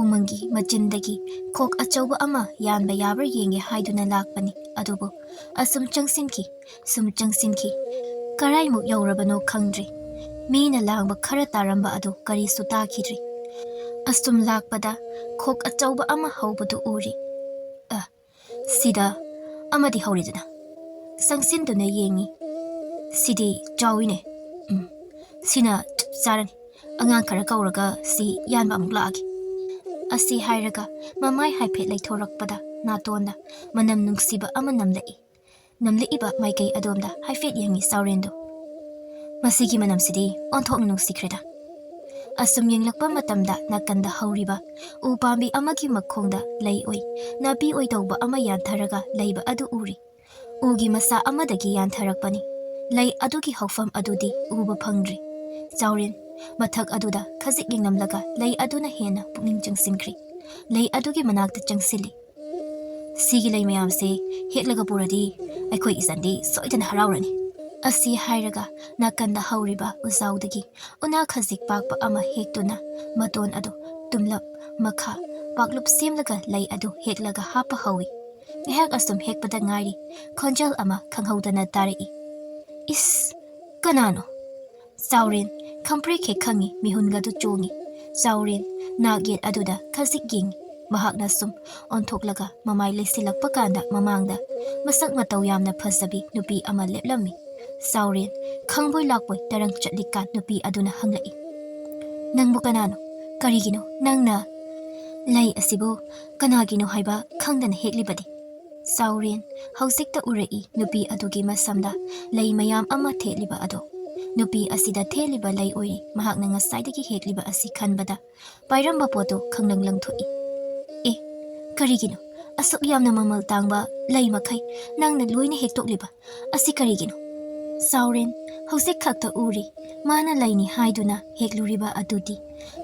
ꯎꯃꯪꯒꯤ ꯃꯆꯤꯟꯗꯒꯤ ꯈꯣꯛ ꯑꯆꯧꯕ ꯑꯃ ꯌꯥꯟꯕ ꯌꯥꯕ꯭ꯔꯥ ꯌꯦꯡꯒꯦ ꯍꯥꯏꯗꯨꯅ ꯂꯥꯛꯄꯅꯤ ꯑꯗꯨꯕꯨ ꯑꯁꯨꯝ ꯆꯪꯁꯤꯟꯈꯤ ꯀꯔꯥꯏꯃꯨꯛ ꯌꯧꯔꯕꯅꯣ ꯈꯪꯗ꯭ꯔꯤ ꯃꯤꯅ ꯂꯥꯡꯕ ꯈꯔ ꯇꯥꯔꯝꯕ ꯑꯗꯨ ꯀꯔꯤꯁꯨ ꯇꯥꯈꯤꯗ꯭ꯔꯤ ꯑꯁꯨꯝ ꯂꯥꯛꯄꯗ ꯈꯣꯛ ꯑꯆꯧꯕ ꯑꯃ ꯍꯧꯕꯗꯨ ꯎꯔꯤ ꯁꯤꯗ ꯑꯃꯗꯤ ꯍꯧꯔꯤꯗꯅ ꯆꯪꯁꯤꯟꯗꯨꯅ ꯌꯦꯡꯉꯤ ꯁꯤꯗꯤ ꯆꯥꯎꯏꯅꯦ ꯁꯤꯅ ꯆꯞ ꯆꯥꯔꯅꯤ ꯑꯉꯥꯡ ꯈꯔ ꯀꯧꯔꯒ ꯁꯤ ꯌꯥꯟꯕ ꯑꯃꯨꯛ ꯂꯥꯛꯑꯒꯦ ꯑꯁꯤ ꯍꯥꯏꯔꯒ ꯃꯃꯥꯏ ꯍꯥꯏꯐꯦꯠ ꯂꯩꯊꯣꯔꯛꯄꯗ ꯅꯥꯇꯣꯟꯗ ꯃꯅꯝ ꯅꯨꯡꯁꯤꯕ ꯑꯃ ꯅꯝꯂꯛꯏꯕ ꯃꯥꯏꯀꯩ ꯑꯗꯣꯝꯗ ꯍꯥꯏꯐꯦꯠ ꯌꯦꯡꯉꯤ ꯆꯥꯎꯔꯦꯟꯗꯨ ꯃꯁꯤꯒꯤ ꯃꯅꯝꯁꯤꯗꯤ ꯑꯣꯟꯊꯣꯛꯅ ꯅꯨꯡꯁꯤꯈ꯭ꯔꯦꯗ ꯑꯁꯨꯝ ꯌꯦꯡꯂꯛꯄ ꯃꯇꯝꯗ ꯅꯥꯀꯟꯗ ꯍꯧꯔꯤꯕ ꯎ ꯄꯥꯝꯕꯤ ꯑꯃꯒꯤ ꯃꯈꯣꯡꯗ ꯂꯩ ꯑꯣꯏ ꯅꯥꯄꯤ ꯑꯣꯏ ꯇꯧꯕ ꯑꯃ ꯌꯥꯟꯊꯔꯒ ꯂꯩꯕ ꯑꯗꯨ ꯎꯔꯤ ꯎꯒꯤ ꯃꯁꯥ ꯑꯃꯗꯒꯤ ꯌꯥꯟꯊꯔꯛꯄꯅꯤ ꯂꯩ ꯑꯗꯨꯒꯤ ꯍꯧꯐꯝ ꯑꯗꯨꯗꯤ ꯎꯕ ꯐꯪꯗ꯭ꯔꯤ ꯆꯥꯎꯔꯦꯟ ꯃꯊꯛ ꯑꯗꯨꯗ ꯈꯖꯤꯛ ꯌꯦꯡꯂꯝꯂꯒ ꯂꯩ ꯑꯗꯨꯅ ꯍꯦꯟꯅ ꯄꯨꯛꯅꯤꯡ ꯆꯪꯁꯤꯟꯈ꯭ꯔꯤ ꯂꯩ ꯑꯗꯨꯒꯤ ꯃꯅꯥꯛꯇ ꯆꯪꯁꯤꯜꯂꯤ ꯁꯤꯒꯤ ꯂꯩ ꯃꯌꯥꯝꯁꯦ ꯍꯦꯛꯂꯒ ꯄꯨꯔꯗꯤ ꯑꯩꯈꯣꯏ ꯏꯆꯟꯗꯤ ꯁꯣꯏꯗꯅ ꯍꯔꯥꯎꯔꯅꯤ ꯑꯁꯤ ꯍꯥꯏꯔꯒ ꯅꯥꯀꯟꯗ ꯍꯧꯔꯤꯕ ꯎꯖꯥꯎꯗꯒꯤ ꯎꯅꯥ ꯈꯖꯤꯛ ꯄꯥꯛꯄ ꯑꯃ ꯍꯦꯛꯇꯨꯅ ꯃꯇꯣꯟ ꯑꯗꯨ ꯇꯨꯝꯂꯞ ꯃꯈꯥ ꯄꯥꯛꯂꯨꯞ ꯁꯦꯝꯂꯒ ꯂꯩ ꯑꯗꯨ ꯍꯦꯛꯂꯒ ꯍꯥꯞꯄ ꯍꯧꯏ ꯉꯥꯏꯍꯥꯛ ꯑꯁꯨꯝ ꯍꯦꯛꯄꯗ ꯉꯥꯏꯔꯤ ꯈꯣꯟꯖꯦꯜ ꯑꯃ ꯈꯪꯍꯧꯗꯅ ꯇꯥꯔꯛꯏ ꯏꯁ ꯀꯅꯥꯅꯣ ꯆꯥꯎꯔꯦꯟ ꯈꯪꯄ꯭ꯔꯦꯛ ꯍꯦꯛ ꯈꯪꯉꯤ ꯃꯤꯍꯨꯟꯒꯗꯨ ꯆꯣꯡꯉꯤ ꯆꯥꯎꯔꯦꯟ ꯅꯥꯛ ꯌꯦꯠ ꯑꯗꯨꯗ ꯈꯖꯤꯛ ꯌꯦꯡꯉꯤ ꯃꯍꯥꯛꯅ ꯁꯨꯝ ꯑꯣꯟꯊꯣꯛꯂꯒ ꯃꯃꯥꯏ ꯂꯩꯁꯤꯜꯂꯛꯄ ꯀꯥꯟꯗ ꯃꯃꯥꯡꯗ ꯃꯁꯛ ꯃꯇꯧ ꯌꯥꯝꯅ ꯐꯖꯕꯤ ꯅꯨꯄꯤ ꯑꯃ ꯂꯦꯞꯂꯝꯃꯤ ꯆꯥꯎꯔꯦꯟ ꯈꯪꯕꯣꯏ ꯂꯥꯛꯄꯣꯏ ꯇꯔꯪ ꯆꯠꯂꯤꯀꯥꯟ ꯅꯨꯄꯤ ꯑꯗꯨꯅ ꯍꯪꯂꯛꯏ ꯅꯪꯕꯨ ꯀꯅꯥꯅꯣ ꯀꯔꯤꯒꯤꯅꯣ ꯅꯪꯅ ꯂꯩ ꯑꯁꯤꯕꯨ ꯀꯅꯥꯒꯤꯅꯣ ꯍꯥꯏꯕ ꯈꯪꯗꯅ ꯍꯦꯛꯂꯤꯕꯗꯤ ꯆꯥꯎꯔꯦꯟ ꯍꯧꯖꯤꯛꯇ ꯎꯔꯛꯏ ꯅꯨꯄꯤ ꯑꯗꯨꯒꯤ ꯃꯁꯝꯗ ꯂꯩ ꯃꯌꯥꯝ ꯑꯃ ꯊꯦꯠꯂꯤꯕ ꯑꯗꯣ ꯅꯨꯄꯤ ꯑꯁꯤꯗ ꯊꯦꯠꯂꯤꯕ ꯂꯩ ꯑꯣꯏꯔꯤ ꯃꯍꯥꯛꯅ ꯉꯁꯥꯏꯗꯒꯤ ꯍꯦꯛꯂꯤꯕ ꯑꯁꯤ ꯈꯟꯕꯗ ꯄꯥꯏꯔꯝꯕ ꯄꯣꯠꯇꯨ ꯈꯪꯂꯪ ꯂꯪꯊꯣꯛꯏ ꯑꯦ ꯀꯔꯤꯒꯤꯅꯣ ꯑꯁꯨꯛ ꯌꯥꯝꯅ ꯃꯃꯜ ꯇꯥꯡꯕ ꯂꯩ ꯃꯈꯩ ꯅꯪꯅ ꯂꯣꯏꯅ ꯍꯦꯛꯇꯣꯛꯂꯤꯕ ꯑꯁꯤ ꯀꯔꯤꯒꯤꯅꯣ ꯆꯥꯎꯔꯦꯟ ꯍꯧꯖꯤꯛ ꯈꯛꯇ ꯎꯔꯤ ꯃꯥꯅ ꯂꯩꯅꯤ ꯍꯥꯏꯗꯨꯅ ꯍꯦꯛꯂꯨꯔꯤꯕ ꯑꯗꯨꯗꯤ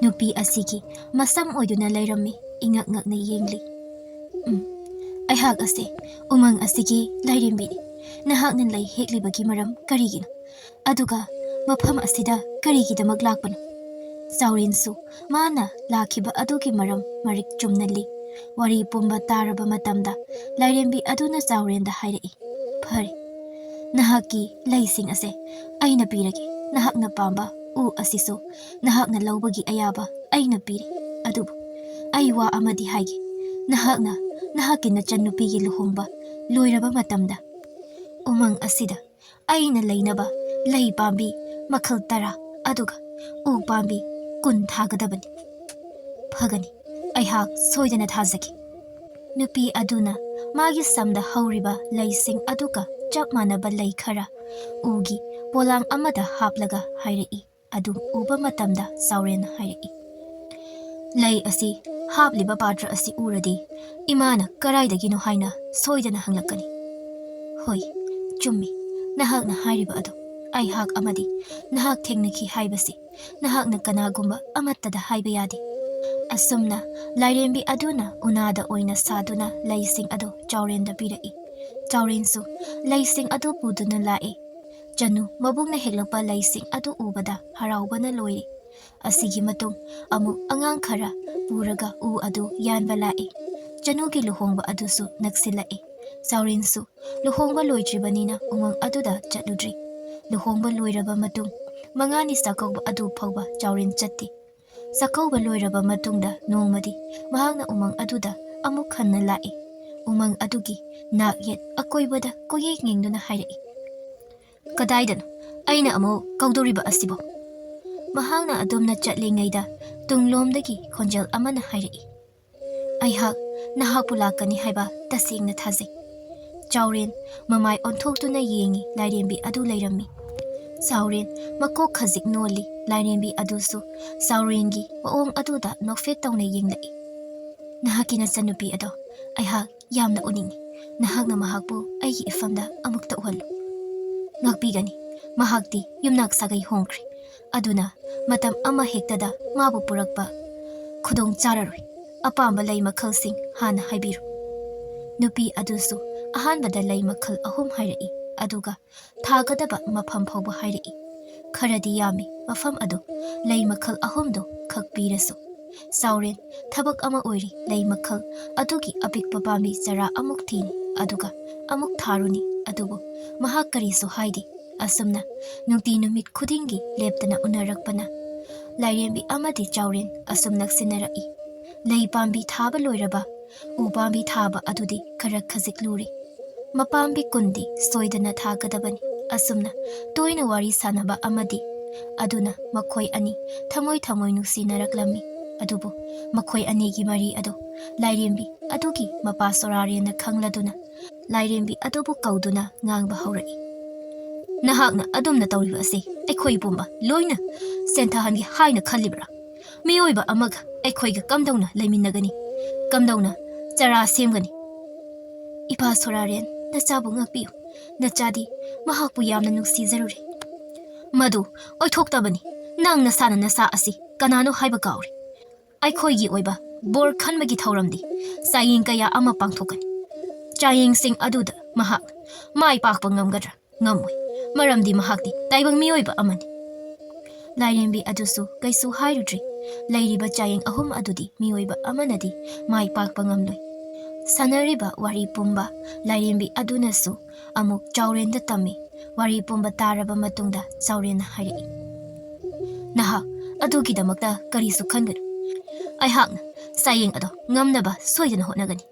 ꯅꯨꯄꯤ ꯑꯁꯤꯒꯤ ꯃꯁꯝ ꯑꯣꯏꯗꯨꯅ ꯂꯩꯔꯝꯃꯤ ingak ngakna yengli. Aihak ase umang asigi lairembini. Nahakna lay heklibagi maram karigino. Aduga mafam asida karigidamak lakpano. Saurinsu mana lakiba adugi maram marik chumnali. Wari pumba taraba matamda lairembi aduna saurenda hairei. Phare. Nahaki laising ase aina pirage. Nahakna pamba u asiso. Nahakna laubagi ayaba aina piri. Adubu. Aiwa amadi haige. Nahaki nachan Nupigi Luhongba loiraba matamda. Umang asida aina lainaba lay pambi makhal tara aduga u pambi kun thagadabani. Phagani aihak soidana thazaki. Nupi aduna magi samda hauriba laising aduga chap manaba lay khara ugi polang amada haplaga hairei adu uba matamda sauren hairei. Lay asi hapliba patra asi uradi imana karaidagino haina soidana hanglakani. Hoi chummi nahakna hairiba ado aihak amadi nahak thengnaki haibasi nahakna kanagumba amattada haiba yadi. Asumna lairembi aduna unada oina saduna laising ado chaurenda pirai. Chaurensu laising ado puduna lae. Janu mabungna heglapa laising ado ubada haraubana loiri. Asigi matung amu angang khara puraga u adu yanba lae. Janugi luhongba adusu naksilae. Saurinsu luhongba loitribanina umang aduda chatludri. Luhongba loiraba matung mangani sakauba adu phauba chaurin chatti. Sakauba loiraba matungda nongmadi mahakna umang aduda amuk khanna lae. Umang adugi nak yet akoibada koyek ngengduna hairei. Kadaidan aina amu kaudoriba asibo. Mahakna adumna chatlingaida tunglomdagi khonjal amana hairei. Aihak nahakpu lakani haiba tasengna thazai. Chauren mamai onthoktuna yengi lairembi adu lairami. Sauren makok khazik noli lairembi adusu saurengi waong aduda nokfet tawna yenglai. Nahaki nachanupi ado aihak yamna uningi. Nahakna mahakpu aigi ifamda amukta uhalu. Ngakpigani mahakti yumnak sagai hongkri. Aduna matam ama hektada mabu purakpa khudong chararoi. Apamba lay makhalsing hana haibiru. Nupi adusu ahanbada lay makhal ahum hairei. Aduga thagadaba mafam phauba hairei. Kharadi yami mafam adu lay makhal ahumdo khakpirasu. Sauren thabak ama oiri lay makhal adugi apikpa pambi chara amuk thini aduga amuk tharuni adubu mahak karisu haidi. Asumna nungti numit khudingi leptana unarakpana. Lairembi amadi chauren asum naksinnarai. Lay pambi thaba loiraba u pambi thaba adudi khara khazik luri. Mapambi kundi soidana thagadabani. Asumna toina wari sanaba amadi aduna makhoi ani thamoi nusinaraklami. Adubu makhoi anigi mari ado lairembi adugi mapa sorarena khangladuna lairembi adubu kauduna ngangba haurai. Nahakna adumna tawriba ase aikhoi pumba loina senthahangi haina khalibra. Mioiba amaga aikhoi kamdawna laiminagani. Kamdawna chara semgani. Ipa soraren nachabu ngakpiu. Nachadi mahakpu yamna nuksizaruri. Madu oithoktabani. Nang nasana nasa asi kanano haiba kauri. Aikhoigi oiba bor khanbagi thauramdi saying kaya ama pangthokani. Chayeng sing aduda mahak mai pakpa ngamgadra ngamoi. Maramdi mahakti taibang mioiba amani. Lairembi adusu kaisu hairudri. Lairiba chayeng ahum adudi mioiba amanadi mai pakpa ngamloi. Sanariba wari pumba lairembi adunasu amuk chaurenda tami. Wari pumba taraba matungda chaurena hairei. Naha adugidamakta karisu khangadu. Aihakna sayeng ado ngamnaba soidana hotnagani.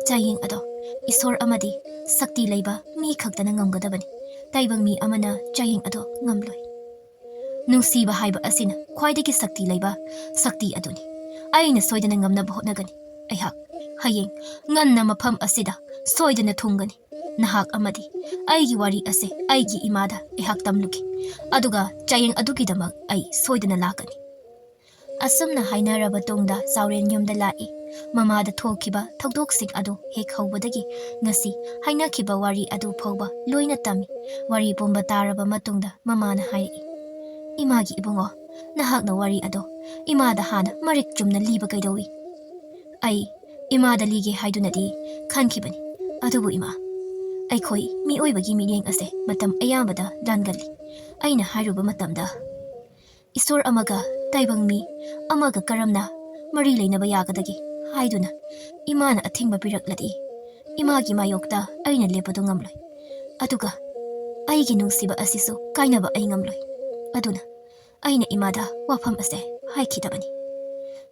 Chayeng ado isor amadi sakti leiba mi khaktana ngamgadabani. Taibang mi amana chayeng ado ngamloi. Nungsiba haiba asina khwaidagi sakti leiba sakti aduni. Aina soidana ngamnaba hotnagani. Aihak hayeng nganna mafam asida soidana thungani. Nahak amadi aigi wari ase aigi imada aihak tamluki. Aduga chayeng adugidamak ai soidana lakani. Asumna hainaraba tongda sauren yumda lai. Mamada thokiba thokdoksing adu hek haubadagi ngasi hainakiba wari adu phauba loina tami. Wari pumba taraba matungda mamana hairei. Imagi ibungo nahakna wari ado imada hana marik chumna liba kaidawi. Ai, ima da lige haidunadi, khankibani. Adubu ima. Aikhoi mi'oibagi mi'yeng ase matam ayambada dangali. Aina hairuba matamda. Isor amaga taibang mi amaga karamna mari leinaba yagadagi haiduna imana athingba pirakladi. Imagi mayokta aina lepadu ngamloi. Aduga aigi nungsiba asisu kainaba ai ngamloi. Aduna aina imada wafam ase haikidabani.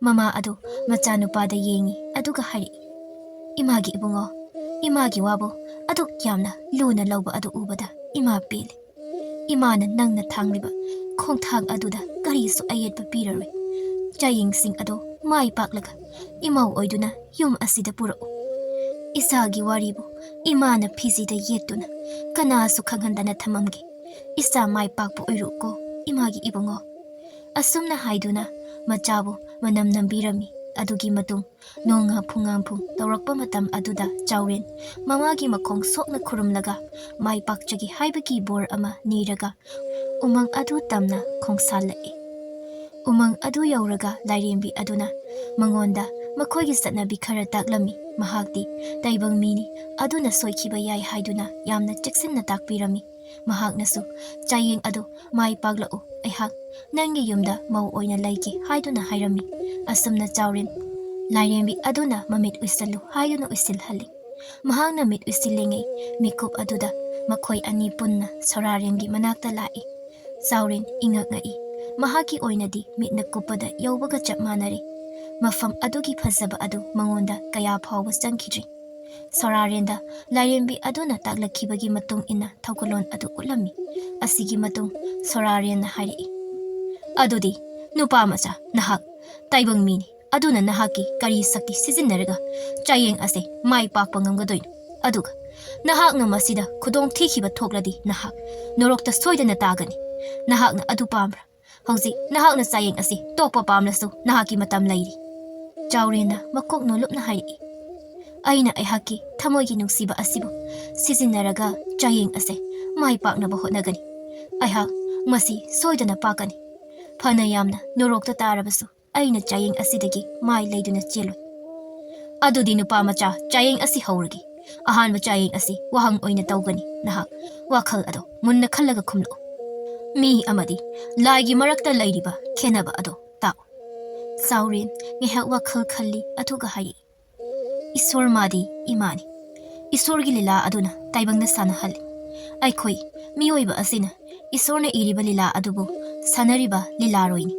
Mama adu machanupada yengi aduga hari. Imagi ibungo imagi wabo adu yamna luna lauba adu ubada ima pili. Imana nangna thangliba khongthang aduda karisu ayetba piraroi. Chaying sing adu mai paklaga imau oiduna yum asida puro. Isagi waribu imana phizida yetuna kanasu khanghandana thamamgi. Isa mai pakpu oiruko imagi ibungo. Asumna haiduna machabu manam nambirami. Adugi matung nonga phungamphung tawrakpa matam aduda chawren mamagi makhong sokna khurumlaga mai pakchagi haibagi bor ama niraga umang adu tamna khongsalai. Umang adu yauraga lairembi aduna mangonda makhoigi satnabi khara taklami mahakti taibang mini aduna soikiba yai haiduna yamna cheksinna takpirami. Mahaknasu chayeng adu mai paglau aihak nangi yumda mau oina laiki haiduna hairami. Asumna chawren lairembi aduna mamit uisalu haiduna uisil hali. Mahakna mit uisilengei mikup aduda makhoi ani punna sorarengi manakta lai. Chawren ingak ngai mahaki oinadi mitna kupada yaubaga chap manari. Mafam adugi phazaba adu mangonda kaya phawba changkhidri. Sorarenda lairembi aduna taklakibagi matung ina thaukolon adu ulami. Asigi matung sorarena hairi. Adudi nupa macha nahak taibang mini aduna nahaki kari sakti sizinaraga chayeng ase mai pakpa ngamgadoin. Aduga nahak na masida khudong thikiba thokladi nahak norokta soidana tagani. Nahak na adu pamra. Hauzi nahak na chayeng ase tokpa pamlasu nahaki matam lairi. Chawrena makok no lupna hairi. Aina aihaki thamoigi nungsiba asibu sizinaraga chayeng ase mai paknaba hotnagani. Aihak masi soidana pakani. Phana yamna norokta tarabasu aina chayeng asidagi mai leiduna cheloi. Adudi nupa macha chayeng asi hauragi. Ahanba chayeng asi wahang oina tawgani nahak wakhal ado munna khallaga khumlo. Mi amadi laigi marakta lairiba khenaba ado tao. Sauren ngehak wakhal khalli athuga hai. Isor madi imani. Isor gi lila aduna taibangna sanahali. Aikhoi miyoiba asina isorna iriba lila adubu sanariba lila roini.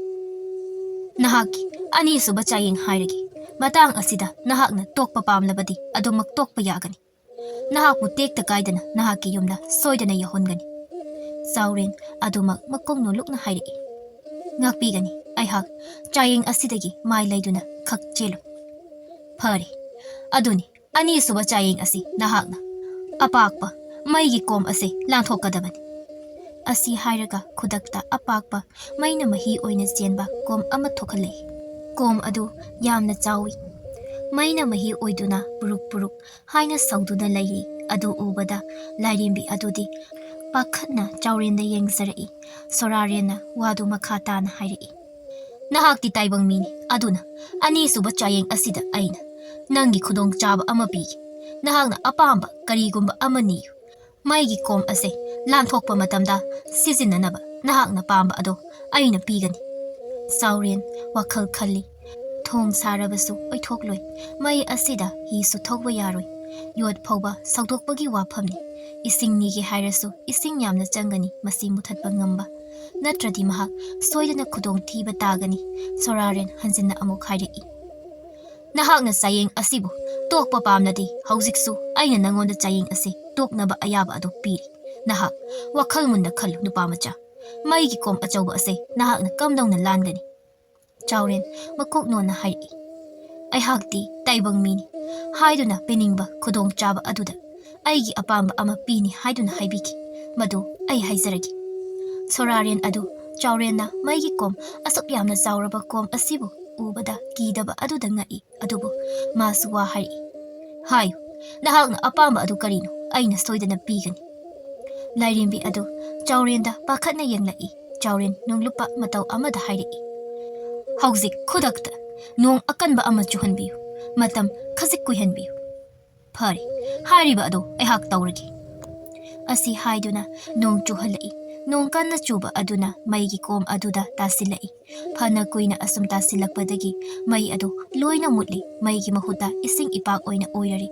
Nahaki ani suba chayeng hairagi. Matang asida nahakna tokpa pamlabadi adumak tokpa yagani. Nahakpu tekta kaidana nahaki yumda soidana yahongani. Sauren adumak makongno lukna hairagi. Ngakpigani aihak chayeng asidagi mai leiduna khak chelo. Phari aduni ani suba chayeng asi nahakna apakpa maigi kom ase langthokadabani. Asi hairaga khudakta apakpa maina mahi oina chenba kom ama thokhalei. Kom adu yamna chawi. Maina mahi oiduna puruk haina sauduna lairi adu ubada lairembi adudi pakhatna chawrenda yengsarai. Sorarena wadu makhatana hairi. Nahakti taibang mini aduna ani suba chayeng asida aina nangi khudong chaba ama pigi. Nahakna apamba karigumba ama niyu. Maigi kom ase lanthokpa matamda sizinanaba nahakna pamba ado aina pigani. Sauren wakhal khalli thong sarabasu oithokloi mai asida hi su thokba yaroi. Yod phawba saudokpagi waphamni. Ising nigi hairasu ising yamna changani masi muthatpa ngamba. Natradi mahak soidana khudong thiba tagani. Soraren hanjinna amuk hairei. Nahakna chayeng asibu tokpa pamnadi haujiksu aina nangonda chayeng ase toknaba ayaba ado piri. Nahak wakhal munda khalu nupa macha. Maigi kom achauba ase nahakna kamdongna langani. Chawren makok nona hairi. Aihakti taibang mini haiduna peningba khudong chaba aduda aigi apamba ama pini haiduna haibiki madu ai haizaragi. Soraren adu chawrenna maigi kom asok yamna zawraba kom asibu ubada kidaba aduda ngai adubu masu wa hari. Hayu nahakna apamba adu karino aina soidana pigani. Lairembi adu chawrenda pakhatna yenglai. Chawren nonglupa matau amada hairi. Hauzik khudakta nong akanba ama chuhanbiyu. matam khazik kuihanbiyu. Phari, hariba ado aihak tawragi. Asi haiduna nong chuhalai. Nong kanna chuba aduna maigi kom aduda tasilai. Phana kuina asum tasilakpadagi mai ado loina mutli maigi mahuta ising ipak oina oirari.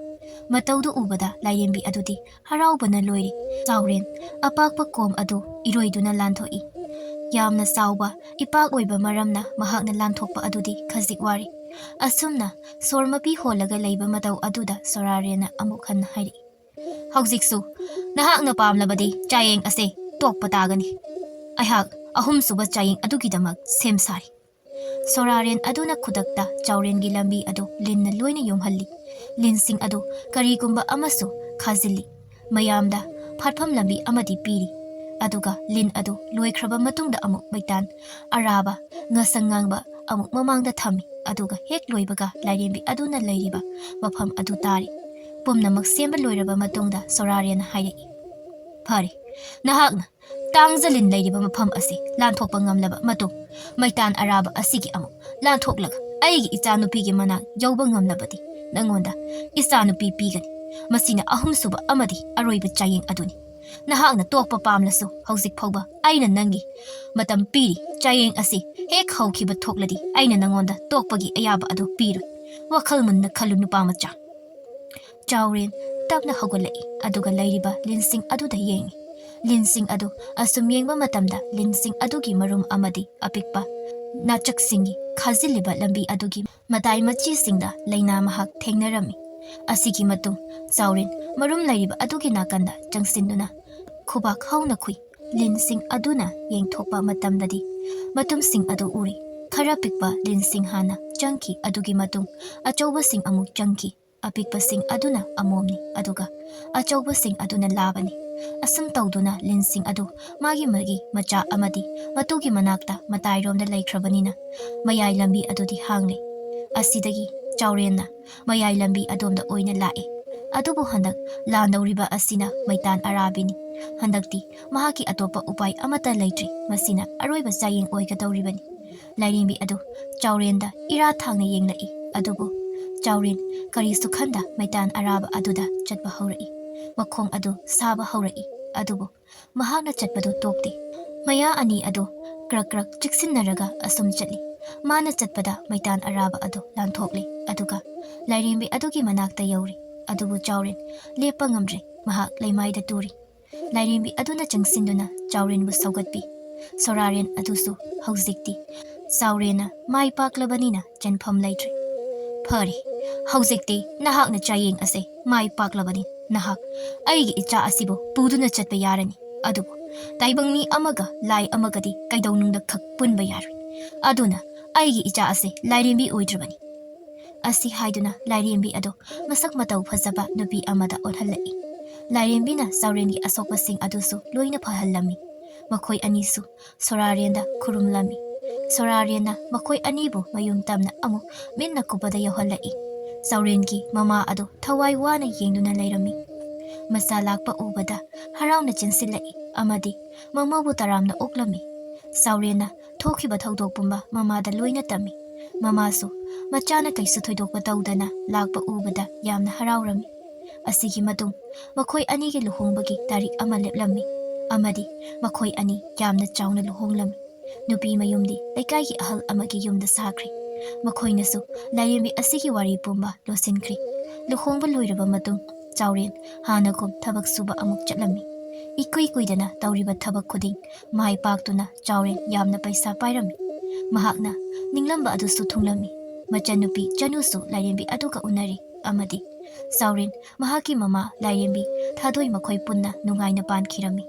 Mataudu ubada lairembi adudi haraubana loiri. Sauren apakpa kom adu iroiduna lanthoi. Yamna sauba ipak oiba maramna mahakna lanthokpa adudi khazik wari. Asumna sormapi holaga leiba matau aduda sorarena amuk hanna hairi. Hauziksu nahakna pamlabadi chayeng ase tokpa tagani. Aihak ahum suba chayeng adugidamak semsari. Soraren aduna khudakta chaurengi lambi adu linna loina yomhalli. Linsing adu karigumba amasu khazili. Mayamda phatpham lambi amadi piri. Aduga lin adu loikraba matungda amuk maitan araba ngasangangba amuk mamangda thami. Aduga hek loibaga lairembi aduna leiriba mafam adu tari. Pumnamak semba loiraba matungda soraren hairi. Phari, nahakna tangzalin leiriba mafam asi lanthokpa ngamlaba matung maitan araba asigi amuk lanthoklaga aigi ichanupigi manak yauba ngamlabadi nangonda ichanupi pigani. Masina ahum suba amadi aroiba chayeng aduni. Nahakna tokpa pamlasu hauzik phauba aina nangi matam piri chayeng asi hek haukiba thokladi aina nangonda tokpagi ayaba adu piru. Wakhal munna khalu nupa macha. Chauren tapna haugalai aduga leiriba linsing aduda yengi. Linsing adu asum yengba matamda linsing adugi marum amadi apikpa nachaksingi khaziliba lambi adugi matai machi singda leina mahak thengnarami. Asigi matung Chauren marum leiriba adugi nakanda changsinduna khubak hauna khui. Linsing aduna yengthokpa matamdadi matum sing adu uri. Khara pikpa linsing hana changki adugi matung achauba sing amuk changki. Apikpa sing aduna amomni aduga achauba sing aduna labani. Asum tawduna linsing adu magi macha amadi matugi manakta matairomda laikrabanina mayai lambi adudi hangle. Asidagi Chaurenna mayai lambi adomda oina lae. Adubu handak landawriba asina maitan arabini. Handakti mahaki atopa upai amata leitri masina aroiba chayeng oigadawribani. Lairembi adu Chaurenda ira thangna yenglai. Adubu Chauren karisu khanda maitan araba aduda chatba haurai. Makhong adu saba haurai. Adubu mahakna chatpadu tokti. Maya ani adu krak krak chiksinaraga asum chatli. Mana chatpada maitan araba adu lanthokle. Aduga lairembi adugi manakta yauri. Adubu Chauren lepa ngamre mahak leimaida turi. Lairembi aduna changsinduna Chauren bu saugatpi. Soraren adusu hauzikti Chaurena mai paklabanina chanpham leitri. Phari, hauzikti nahakna chayeng ase mai paklabani nahak aigi icha asibu puduna chatpa yarani. Adubu taibang mi amaga lai amagadi kaidawnungda khak punba yarui. Aduna aigi icha ase lairembi oidrabani. Asi haiduna lairembi ado masak matau phajaba nupi amada onhalai. Lairembina Chaurengi asokpasing adusu loina phahallami. Makhoi anisu sorarenda khurumlami. Sorarena makhoi anibu mayum tamna amu minna kupada yauhalai. Chaurengi mama ado thawai wana yengduna leirami. Masa lakpa ubada harauna chinsilai amadi mamabu taramna oklami. Chaurena thokiba thaudokpumba mamada loina tami. Mamasu machana kaisu thoidokpa tawdana lakpa ubada yamna haraurami. Asigi matung makhoi anigi luhongbagi tarik ama leplammi. Amadi makhoi ani yamna chawna luhonglami. Nupi mayumdi leikaigi ahal amagi yumda sakhri. Makhoinasu lairembi asigi wari pumba losinkri. Luhongba loiraba matung Chauren hanakum thabak suba amuk chatlammi. Ikui kuidana tawriba thabak khuding mai paktuna Chauren yamna paisa pairami. Mahakna ninglamba adusu thunglammi. Machanupi chanusu lairembi aduga unari. Amadi Chauren mahaki mama lairembi thadoi makhoi punna nungaina pankirami.